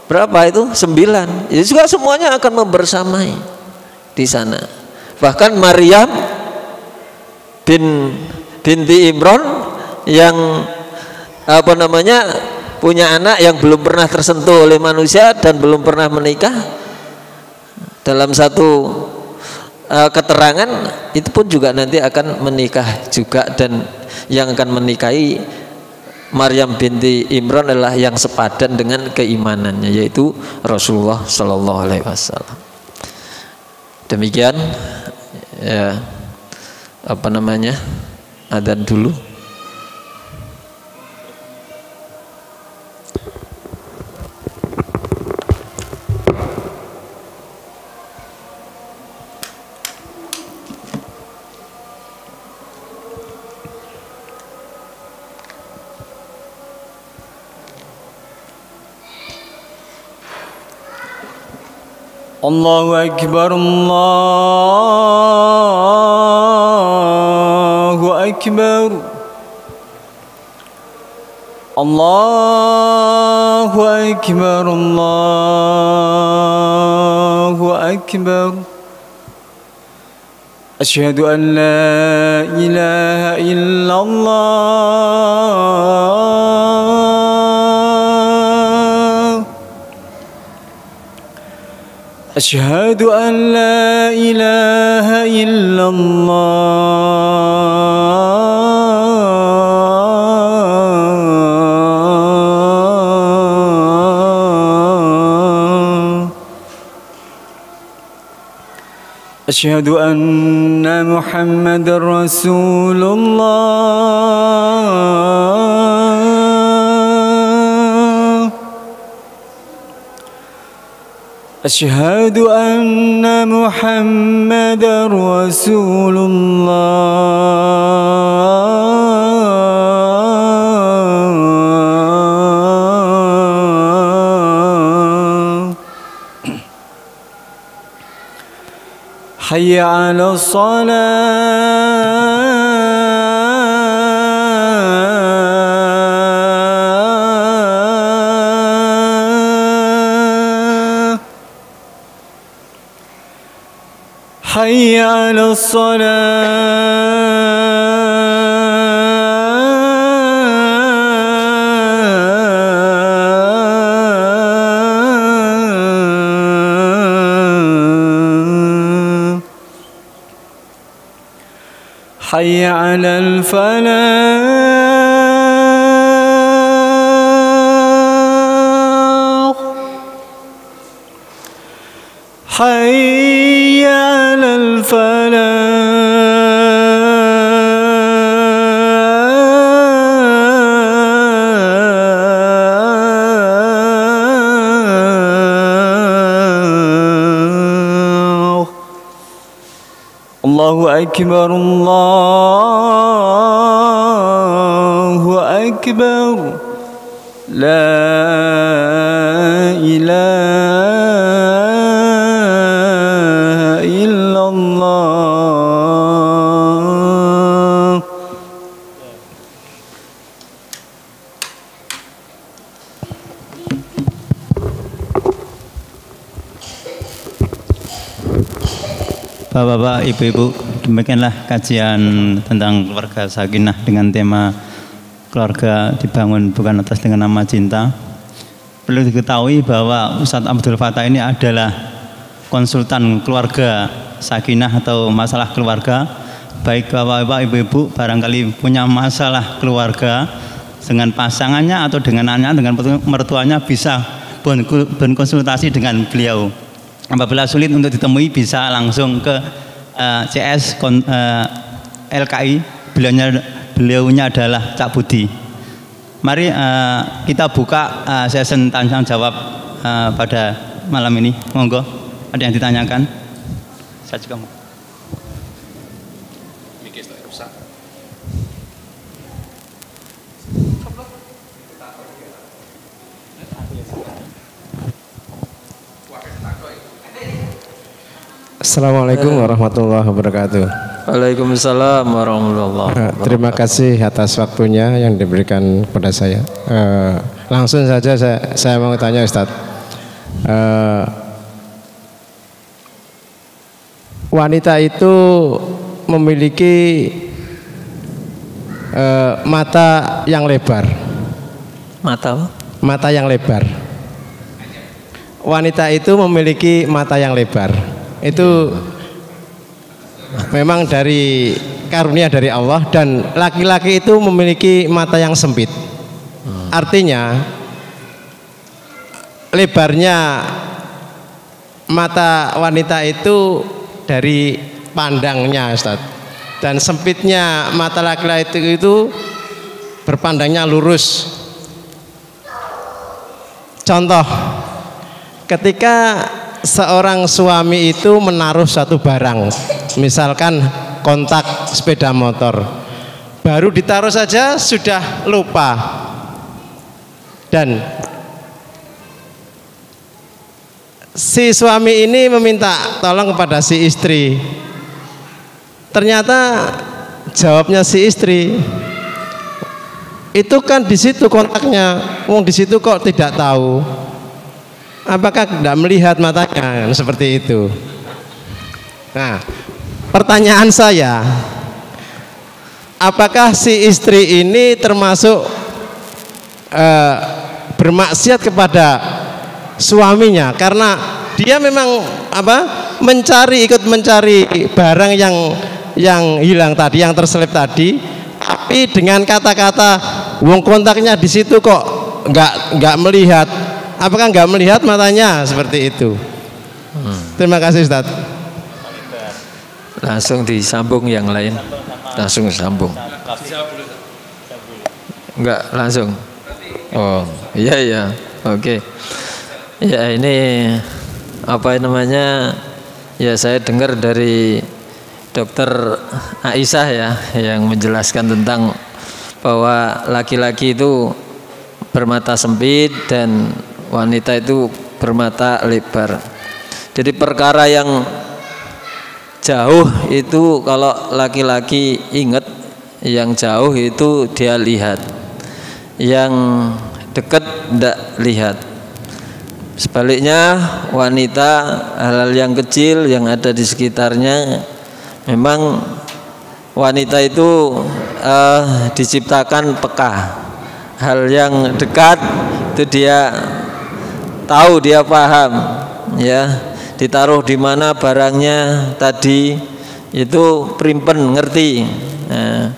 Speaker 2: berapa itu? 9. Jadi juga semuanya akan membersamai di sana. Bahkan Maryam binti Imran yang apa namanya, punya anak yang belum pernah tersentuh oleh manusia dan belum pernah menikah, dalam satu keterangan itu pun juga nanti akan menikah juga, dan yang akan menikahi Maryam binti Imran adalah yang sepadan dengan keimanannya, yaitu Rasulullah Shallallahu Alaihi Wasallam. Demikian ya, apa namanya, adzan dulu.
Speaker 3: Allahu Akbar, Allahu Akbar, Allahu Akbar, Allahu Akbar. Asyhadu an la ilaha illallah. Asyhadu an la ilaha illallah. Asyhadu anna Muhammadar Rasulullah. Asyhadu anna Muhammadar Rasulullah. Hayya 'alas shalah. Hayya 'alas salah. Hayya 'alal falah. Hayya 'alal falah. Allahu Akbar, Allahu Akbar. La ilaha illallah.
Speaker 1: Bapak-bapak, ibu-ibu, demikianlah kajian tentang keluarga sakinah dengan tema keluarga dibangun bukan atas dengan nama cinta. Perlu diketahui bahwa Ustadz Abdul Fattah ini adalah konsultan keluarga sakinah atau masalah keluarga. Baik bapak-bapak, ibu-ibu barangkali punya masalah keluarga dengan pasangannya atau dengan anaknya, dengan mertuanya, bisa berkonsultasi dengan beliau. Apabila sulit untuk ditemui bisa langsung ke CS LKI, beliaunya adalah Cak Budi. Mari kita buka session tanya jawab pada malam ini. Monggo, ada yang ditanyakan? Saya juga mau.
Speaker 4: Assalamualaikum warahmatullahi wabarakatuh.
Speaker 2: Waalaikumsalam warahmatullahi wabarakatuh.
Speaker 4: Terima kasih atas waktunya yang diberikan kepada saya. Langsung saja saya mau tanya Ustadz. Wanita itu memiliki mata yang lebar. Mata yang lebar. Wanita itu memiliki mata yang lebar. Itu memang dari karunia dari Allah, dan laki-laki itu memiliki mata yang sempit. Artinya lebarnya mata wanita itu dari pandangnya, Ustaz, dan sempitnya mata laki-laki itu berpandangnya lurus. Contoh, ketika seorang suami itu menaruh suatu barang, misalkan kontak sepeda motor, baru ditaruh saja sudah lupa, dan si suami ini meminta tolong kepada si istri. Ternyata jawabnya si istri, itu kan di situ kontaknya, wong di situ kok tidak tahu. Apakah tidak melihat matanya? Seperti itu. Nah, pertanyaan saya, apakah si istri ini termasuk bermaksiat kepada suaminya karena dia memang ikut mencari barang yang hilang tadi, yang terselip tadi, tapi dengan kata-kata wong kontaknya di situ kok nggak melihat. Apakah nggak melihat matanya? Seperti itu. Terima kasih, Ustaz.
Speaker 2: Langsung disambung yang lain. Langsung sambung. Enggak, langsung. Oh, iya. Oke. Ya, ini apa namanya? Ya, saya dengar dari Dokter Aisyah ya, yang menjelaskan tentang bahwa laki-laki itu bermata sempit dan wanita itu bermata lebar. Jadi perkara yang jauh itu kalau laki-laki ingat, yang jauh itu dia lihat, yang dekat tidak lihat. Sebaliknya wanita, hal-hal yang kecil yang ada di sekitarnya, memang wanita itu diciptakan peka. Hal yang dekat itu dia tahu, dia paham, ya. Ditaruh di mana barangnya tadi itu primpen, ngerti. Nah,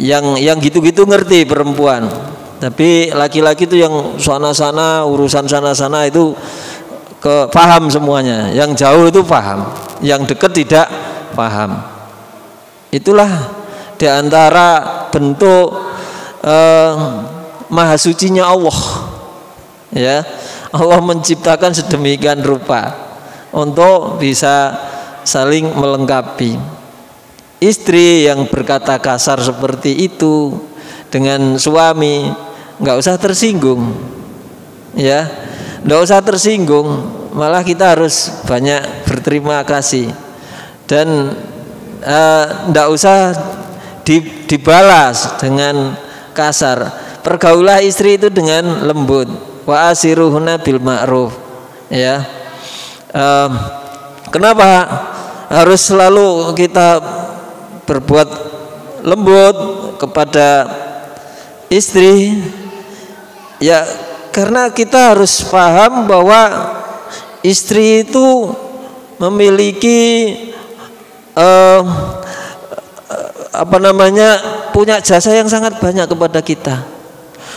Speaker 2: yang gitu-gitu ngerti perempuan. Tapi laki-laki itu yang sana-sana, urusan sana-sana itu paham semuanya. Yang jauh itu paham, yang dekat tidak paham. Itulah diantara bentuk maha sucinya Allah, ya. Allah menciptakan sedemikian rupa untuk bisa saling melengkapi. Istri yang berkata kasar seperti itu dengan suami, nggak usah tersinggung, ya, nggak usah tersinggung, malah kita harus banyak berterima kasih dan nggak usah dibalas dengan kasar. Pergaulah istri itu dengan lembut. Wa asiruhuna bil ma'ruf, ya. Kenapa harus selalu kita berbuat lembut kepada istri? Ya, karena kita harus paham bahwa istri itu memiliki punya jasa yang sangat banyak kepada kita.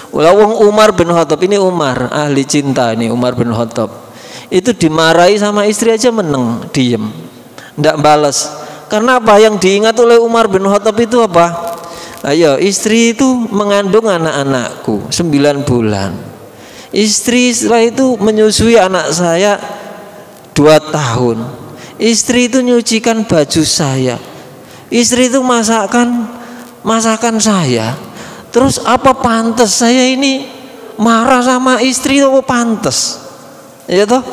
Speaker 2: Wong Umar bin Khattab, ini Umar ahli cinta, ini Umar bin Khattab itu dimarahi sama istri aja meneng, diem, ndak balas. Karena apa? Yang diingat oleh Umar bin Khattab itu apa? Ayo, istri itu mengandung anak-anakku 9 bulan. Istri setelah itu menyusui anak saya 2 tahun. Istri itu nyucikan baju saya. Istri itu masakan saya. Terus apa pantas saya ini marah sama istri, apa pantas? Ya toh?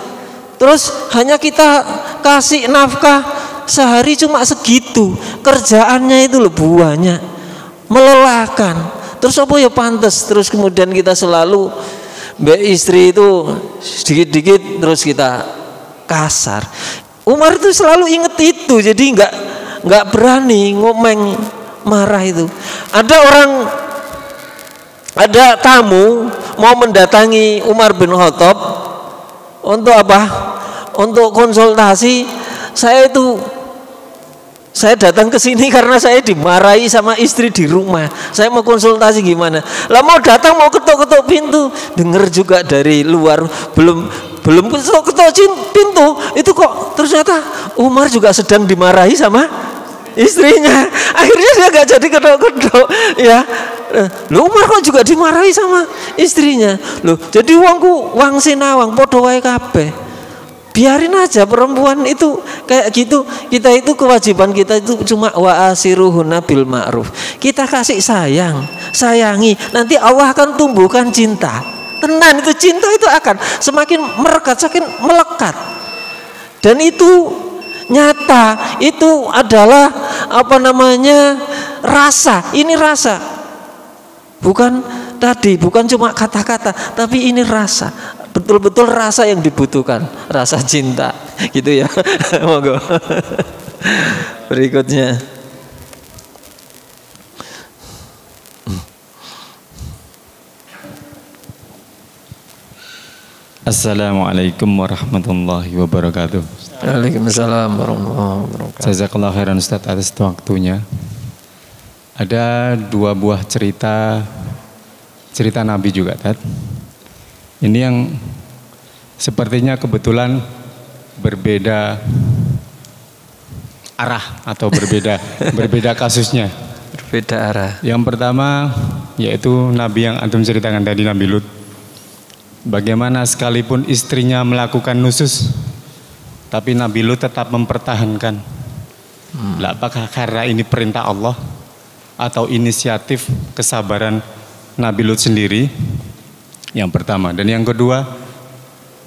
Speaker 2: Terus hanya kita kasih nafkah sehari cuma segitu, kerjaannya itu buahnya melelahkan. Terus apa ya pantas? Terus kemudian kita selalu istri itu sedikit-dikit terus kita kasar. Umar itu selalu inget itu, jadi nggak berani ngomong marah itu. Ada tamu mau mendatangi Umar bin Khattab untuk apa? Untuk konsultasi. Saya itu Saya datang ke sini karena saya dimarahi sama istri di rumah. Saya mau konsultasi gimana. Lah mau datang mau ketuk-ketuk pintu, dengar juga dari luar belum ketuk-ketuk pintu itu kok ternyata Umar juga sedang dimarahi sama istrinya. Akhirnya dia gak jadi ketuk-ketuk ya. Loh Umar kok juga dimarahi sama istrinya. Loh jadi wong sinawang padha wae kabeh. Biarin aja perempuan itu kayak gitu. Kita itu kewajiban kita itu cuma wa asiruhunna bil ma'ruf. Kita kasih sayang, sayangi. Nanti Allah akan tumbuhkan cinta. Tenan itu cinta itu akan semakin merekat, semakin melekat. Dan itu nyata. Itu adalah rasa. Ini rasa. Bukan cuma kata-kata, tapi ini rasa. Betul-betul rasa yang dibutuhkan, rasa cinta, gitu ya. Monggo. Berikutnya.
Speaker 5: Assalamualaikum warahmatullahi wabarakatuh.
Speaker 2: Waalaikumsalam warahmatullahi wabarakatuh.
Speaker 5: Jazakallah khairan Ustaz atas waktunya. Ada 2 buah cerita Nabi juga, Tad. Ini yang sepertinya kebetulan berbeda arah atau berbeda kasusnya.
Speaker 2: Berbeda arah.
Speaker 5: Yang pertama yaitu Nabi yang antum ceritakan tadi, Nabi Lut. Bagaimana sekalipun istrinya melakukan nusus, tapi Nabi Lut tetap mempertahankan. Apakah karena ini perintah Allah atau inisiatif kesabaran Nabi Lut sendiri? Yang pertama. Dan yang kedua,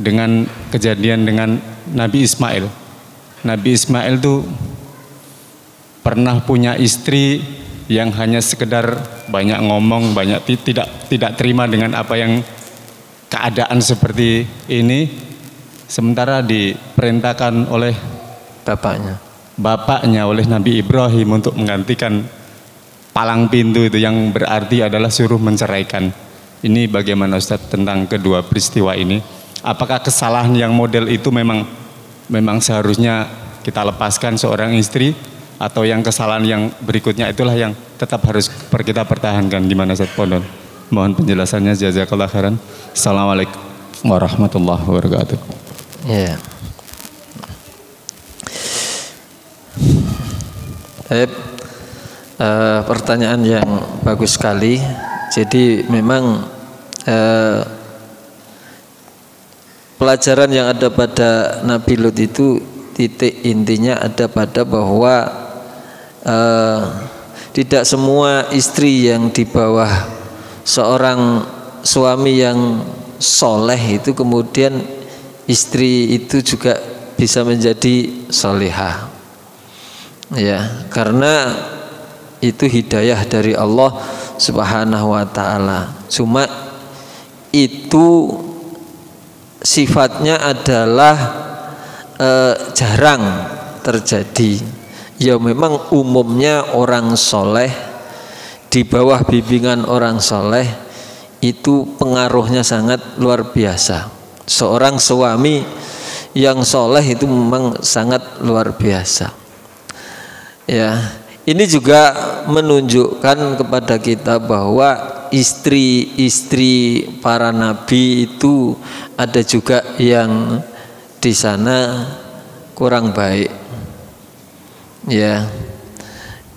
Speaker 5: dengan kejadian dengan Nabi Ismail. Nabi Ismail itu pernah punya istri yang hanya sekedar banyak ngomong, banyak tidak terima dengan apa yang keadaan seperti ini, sementara diperintahkan oleh bapaknya oleh Nabi Ibrahim untuk menggantikan palang pintu itu, yang berarti adalah suruh menceraikan. Ini bagaimana Ustadz tentang kedua peristiwa ini? Apakah kesalahan yang model itu memang seharusnya kita lepaskan seorang istri, atau yang kesalahan yang berikutnya itulah yang tetap harus kita pertahankan? Gimana Ustadz Pondon? Mohon penjelasannya, jazakallah khairan. Assalamualaikum warahmatullahi wabarakatuh.
Speaker 2: Ya. Pertanyaan yang bagus sekali. Jadi memang pelajaran yang ada pada Nabi Lut itu titik intinya ada pada bahwa tidak semua istri yang di bawah seorang suami yang soleh itu kemudian istri itu juga bisa menjadi solehah. Ya, karena itu hidayah dari Allah Subhanahu wa ta'ala. Cuma itu sifatnya adalah jarang terjadi. Ya memang umumnya orang soleh di bawah bimbingan orang soleh itu pengaruhnya sangat luar biasa. Seorang suami yang soleh itu memang sangat luar biasa. Ya. Ini juga menunjukkan kepada kita bahwa istri-istri para nabi itu ada juga yang di sana kurang baik, ya.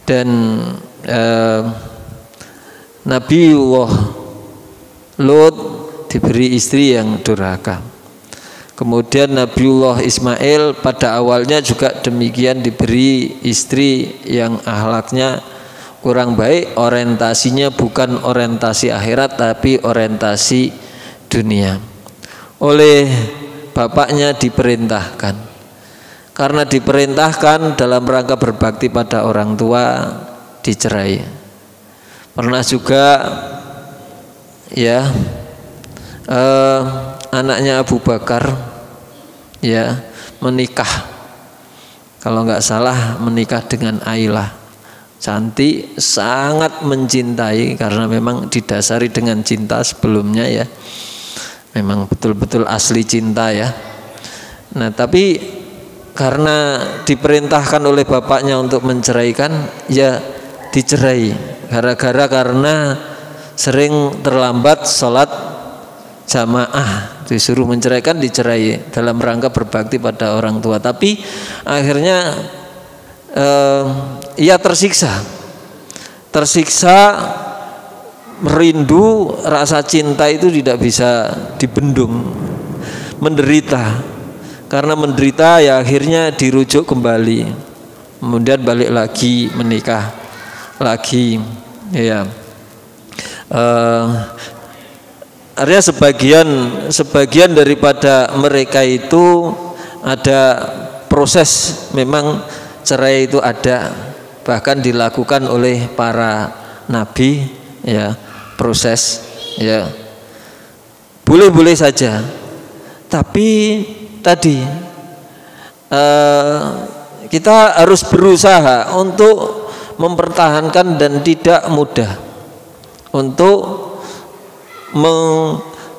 Speaker 2: Dan Nabiullah Lut diberi istri yang durhaka. Kemudian Nabiullah Ismail pada awalnya juga demikian, diberi istri yang akhlaknya kurang baik, orientasinya bukan orientasi akhirat tapi orientasi dunia. Oleh bapaknya diperintahkan, karena diperintahkan dalam rangka berbakti pada orang tua, dicerai. Pernah juga ya anaknya Abu Bakar ya menikah, kalau nggak salah menikah dengan Ailah, cantik, sangat mencintai, karena memang didasari dengan cinta sebelumnya ya, memang betul-betul asli cinta ya. Nah tapi karena diperintahkan oleh bapaknya untuk menceraikan, ya dicerai. Karena sering terlambat sholat jamaah, disuruh menceraikan, dicerai dalam rangka berbakti pada orang tua. Tapi akhirnya ia tersiksa, merindu, rasa cinta itu tidak bisa dibendung, menderita. Karena menderita ya akhirnya dirujuk kembali, kemudian balik lagi, menikah lagi, ya. Artinya sebagian daripada mereka itu ada proses, memang cerai itu ada, bahkan dilakukan oleh para nabi, ya, proses, ya, boleh-boleh saja. Tapi tadi kita harus berusaha untuk mempertahankan dan tidak mudah untuk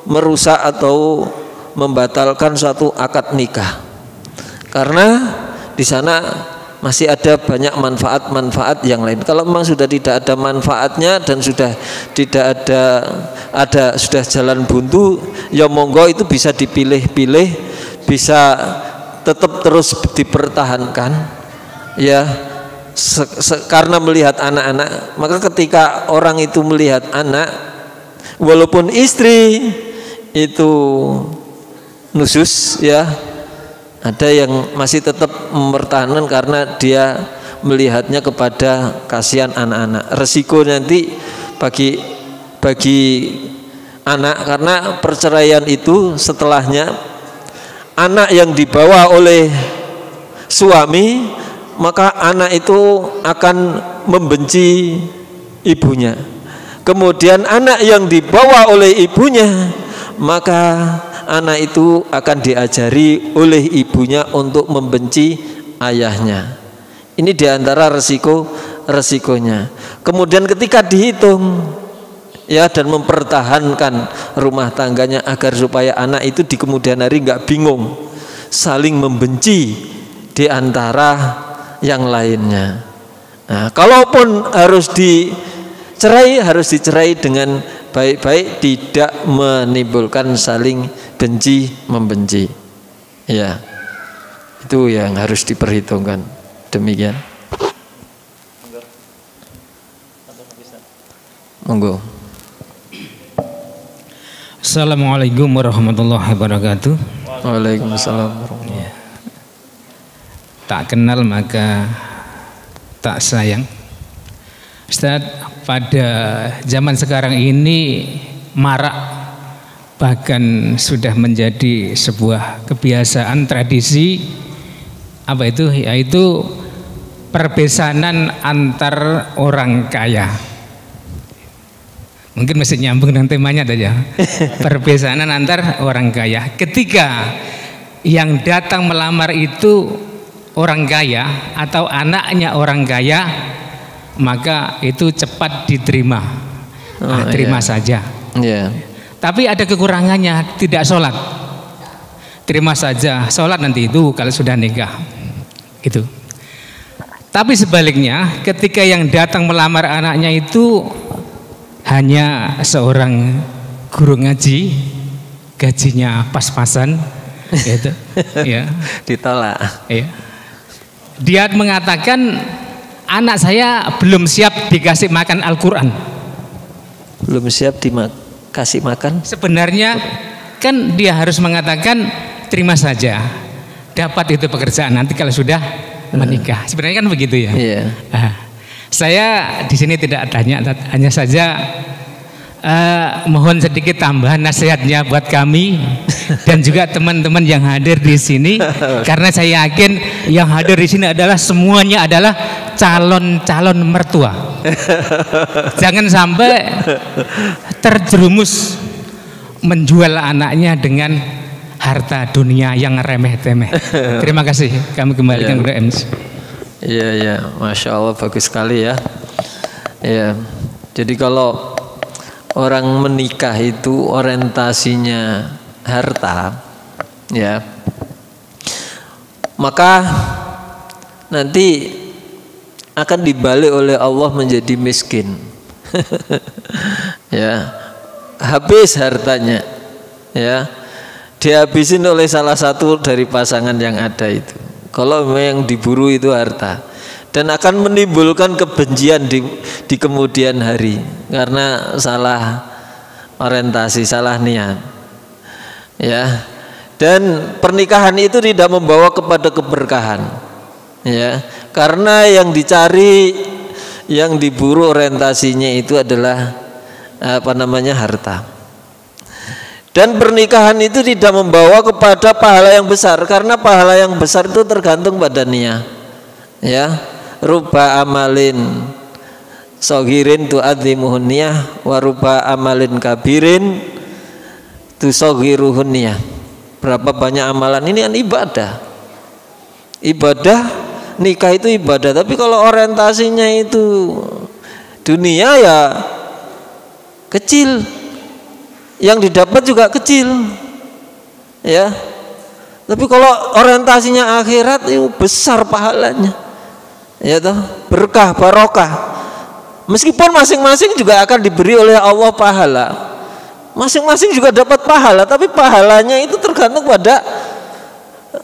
Speaker 2: merusak atau membatalkan suatu akad nikah, karena di sana masih ada banyak manfaat-manfaat yang lain. Kalau memang sudah tidak ada manfaatnya dan sudah tidak ada sudah jalan buntu, ya monggo itu bisa dipilih-pilih, bisa tetap terus dipertahankan, ya. Karena melihat anak-anak, maka ketika orang itu melihat anak, walaupun istri itu nusus, ya, ada yang masih tetap mempertahankan karena dia melihatnya kepada kasihan anak-anak. Resiko nanti bagi anak, karena perceraian itu setelahnya anak yang dibawa oleh suami, maka anak itu akan membenci ibunya. Kemudian anak yang dibawa oleh ibunya, maka anak itu akan diajari oleh ibunya untuk membenci ayahnya. Ini diantara resikonya. Kemudian ketika dihitung, ya, dan mempertahankan rumah tangganya agar supaya anak itu di kemudian hari nggak bingung, saling membenci di antara yang lainnya. Nah, kalaupun harus dicerai dengan baik-baik, tidak menimbulkan saling benci membenci, ya. Itu yang harus diperhitungkan. Demikian. Monggo.
Speaker 6: Assalamualaikum warahmatullahi wabarakatuh.
Speaker 2: Waalaikumsalam warahmatullahi wabarakatuh.
Speaker 6: Tak kenal maka tak sayang. Ustaz, pada zaman sekarang ini marak, bahkan sudah menjadi sebuah kebiasaan, tradisi, apa itu, yaitu perbesanan antar orang kaya. Mungkin masih nyambung dengan temanya aja. Perbesanan antar orang kaya. Ketika yang datang melamar itu orang kaya atau anaknya orang kaya, maka itu cepat diterima. Terima saja. Tapi ada kekurangannya, tidak sholat. Terima saja, sholat nanti itu kalau sudah nikah, gitu. Tapi sebaliknya, ketika yang datang melamar anaknya itu hanya seorang guru ngaji, gajinya pas-pasan, gitu, ya,
Speaker 2: ditolak.
Speaker 6: Ya. Dia mengatakan, anak saya belum siap dikasih makan Al-Quran.
Speaker 2: Belum siap dikasih makan? Sebenarnya
Speaker 6: kan dia harus mengatakan terima saja, dapat itu pekerjaan nanti kalau sudah menikah. Sebenarnya kan begitu ya. Saya di sini tidak tanya, hanya saja mohon sedikit tambahan nasihatnya buat kami dan juga teman-teman yang hadir di sini, karena saya yakin yang hadir di sini adalah semuanya adalah calon-calon mertua. Jangan sampai terjerumus menjual anaknya dengan harta dunia yang remeh-temeh. Terima kasih. Kami kembalikan kepada MC.
Speaker 2: Iya, Masya Allah, bagus sekali ya. Ya, jadi kalau orang menikah itu orientasinya harta, ya, maka nanti akan dibalik oleh Allah menjadi miskin. Ya, habis hartanya, ya, dihabisin oleh salah satu dari pasangan yang ada itu. Kalau memang yang diburu itu harta, dan akan menimbulkan kebencian di kemudian hari karena salah orientasi, salah niat, ya. Dan pernikahan itu tidak membawa kepada keberkahan, ya, karena yang dicari, yang diburu orientasinya itu adalah harta. Dan pernikahan itu tidak membawa kepada pahala yang besar, karena pahala yang besar itu tergantung pada niat, ya. Ruba amalin sogirin tu'adzimuhun niyah, wa ruba amalin kabirin tusogiruhun niyah. Berapa banyak amalan ini kan ibadah. Ibadah, nikah itu ibadah, tapi kalau orientasinya itu dunia ya kecil, yang didapat juga kecil, ya. Tapi kalau orientasinya akhirat itu besar pahalanya, ya toh, berkah, barokah. Meskipun masing-masing juga akan diberi oleh Allah pahala, masing-masing juga dapat pahala, tapi pahalanya itu tergantung pada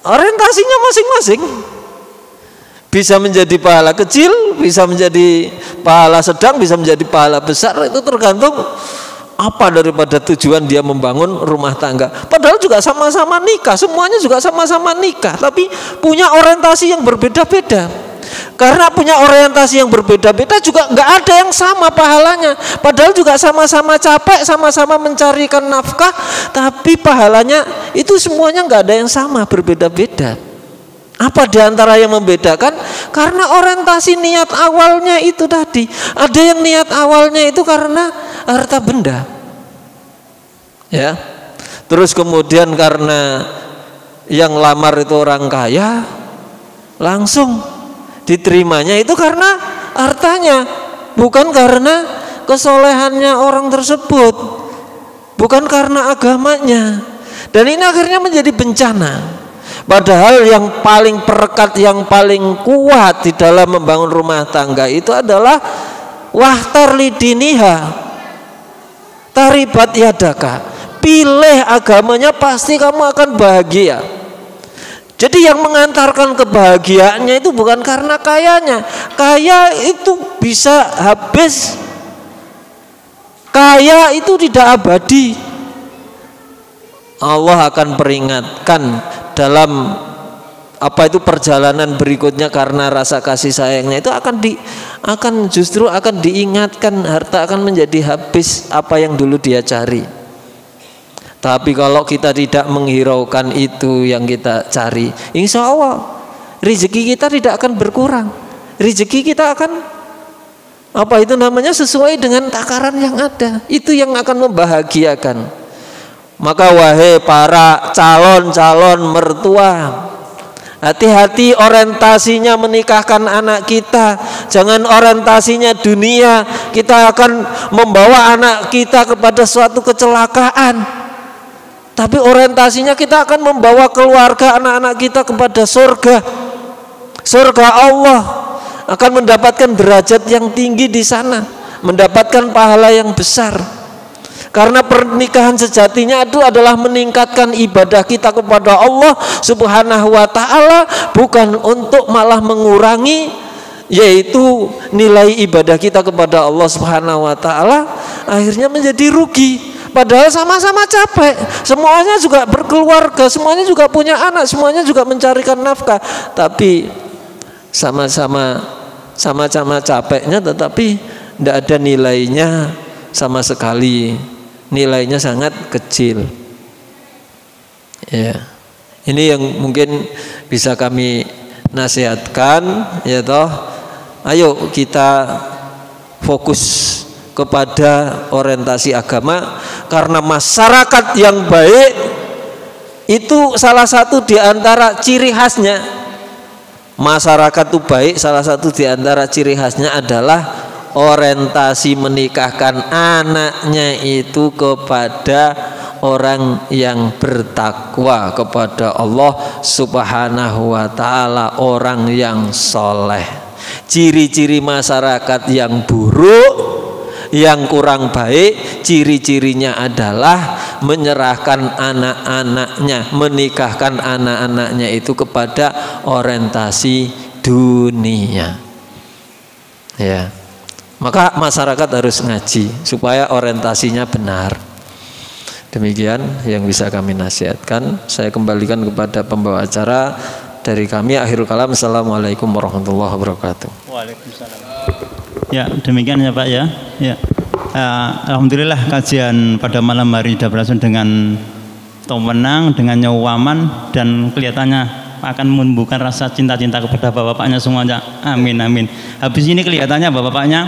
Speaker 2: orientasinya masing-masing. Bisa menjadi pahala kecil, bisa menjadi pahala sedang, bisa menjadi pahala besar, itu tergantung apa daripada tujuan dia membangun rumah tangga. Padahal juga sama-sama nikah, semuanya juga sama-sama nikah, tapi punya orientasi yang berbeda-beda. Karena punya orientasi yang berbeda-beda juga nggak ada yang sama pahalanya. Padahal juga sama-sama capek, sama-sama mencarikan nafkah, tapi pahalanya itu semuanya nggak ada yang sama, berbeda-beda. Apa diantara yang membedakan? Karena orientasi niat awalnya itu tadi. Ada yang niat awalnya itu karena harta benda, ya. Terus kemudian karena yang lamar itu orang kaya, langsung diterimanya itu karena hartanya, bukan karena kesolehannya orang tersebut, bukan karena agamanya. Dan ini akhirnya menjadi bencana. Padahal yang paling perekat, yang paling kuat di dalam membangun rumah tangga itu adalah wahtar lidiniha taribat yadaka. Pilih agamanya, pasti kamu akan bahagia. Jadi yang mengantarkan kebahagiaannya itu bukan karena kayanya. Kaya itu bisa habis, kaya itu tidak abadi. Allah akan peringatkan dalam perjalanan berikutnya, karena rasa kasih sayangnya itu justru akan diingatkan, harta akan menjadi habis apa yang dulu dia cari. Tapi kalau kita tidak menghiraukan itu yang kita cari, insya Allah rezeki kita tidak akan berkurang. Rezeki kita akan sesuai dengan takaran yang ada. Itu yang akan membahagiakan. Maka wahai para calon-calon mertua, hati-hati orientasinya menikahkan anak kita. Jangan orientasinya dunia, kita akan membawa anak kita kepada suatu kecelakaan. Tapi orientasinya kita akan membawa keluarga anak-anak kita kepada surga. Surga Allah, akan mendapatkan derajat yang tinggi di sana, mendapatkan pahala yang besar. Karena pernikahan sejatinya itu adalah meningkatkan ibadah kita kepada Allah Subhanahu wa ta'ala, bukan untuk malah mengurangi, yaitu nilai ibadah kita kepada Allah Subhanahu wa ta'ala akhirnya menjadi rugi. Padahal sama-sama capek, semuanya juga berkeluarga, semuanya juga punya anak, semuanya juga mencarikan nafkah, tapi sama-sama capeknya, tetapi tidak ada nilainya sama sekali. Nilainya sangat kecil. Ya, ini yang mungkin bisa kami nasihatkan, ya toh. Ayo kita fokus kepada orientasi agama, karena masyarakat yang baik itu salah satu di antara ciri khasnya. Masyarakat itu baik, salah satu di antara ciri khasnya adalah orientasi menikahkan anaknya itu kepada orang yang bertakwa kepada Allah Subhanahu wa taala, orang yang soleh. Ciri-ciri masyarakat yang buruk, yang kurang baik, ciri-cirinya adalah menyerahkan anak-anaknya, menikahkan anak-anaknya itu kepada orientasi dunia. Ya. Maka masyarakat harus ngaji supaya orientasinya benar. Demikian yang bisa kami nasihatkan. Saya kembalikan kepada pembawa acara dari kami. Akhirul kalam. Assalamualaikum warahmatullahi wabarakatuh.
Speaker 1: Waalaikumsalam. Ya, demikian ya Pak ya. Ya. Alhamdulillah kajian pada malam hari sudah berlangsung dengan tenang, dengan nyawaman, dan kelihatannya akan menumbuhkan rasa cinta-cinta kepada bapak-bapaknya semuanya. Amin amin. Habis ini kelihatannya bapak-bapaknya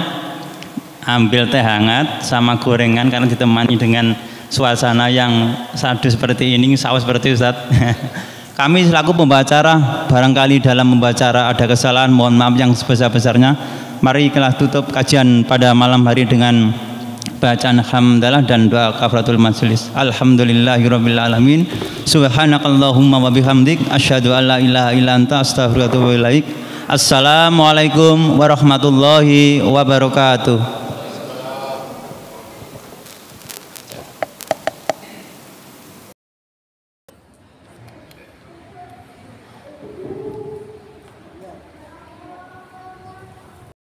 Speaker 1: ambil teh hangat sama gorengan karena ditemani dengan suasana yang sadu seperti ini, saus seperti Ustaz. Kami selaku pembawa acara barangkali dalam membawa acara ada kesalahan, mohon maaf yang sebesar-besarnya. Mari kita tutup kajian pada malam hari dengan bacaan hamdalah dan doa kafaratul majelis. Alhamdulillahirabbil alamin. Subhanakallahumma wa bihamdik asyhadu an la ilaha illa anta astaghfiruka wa atubu ilaik. Assalamualaikum warahmatullahi wabarakatuh.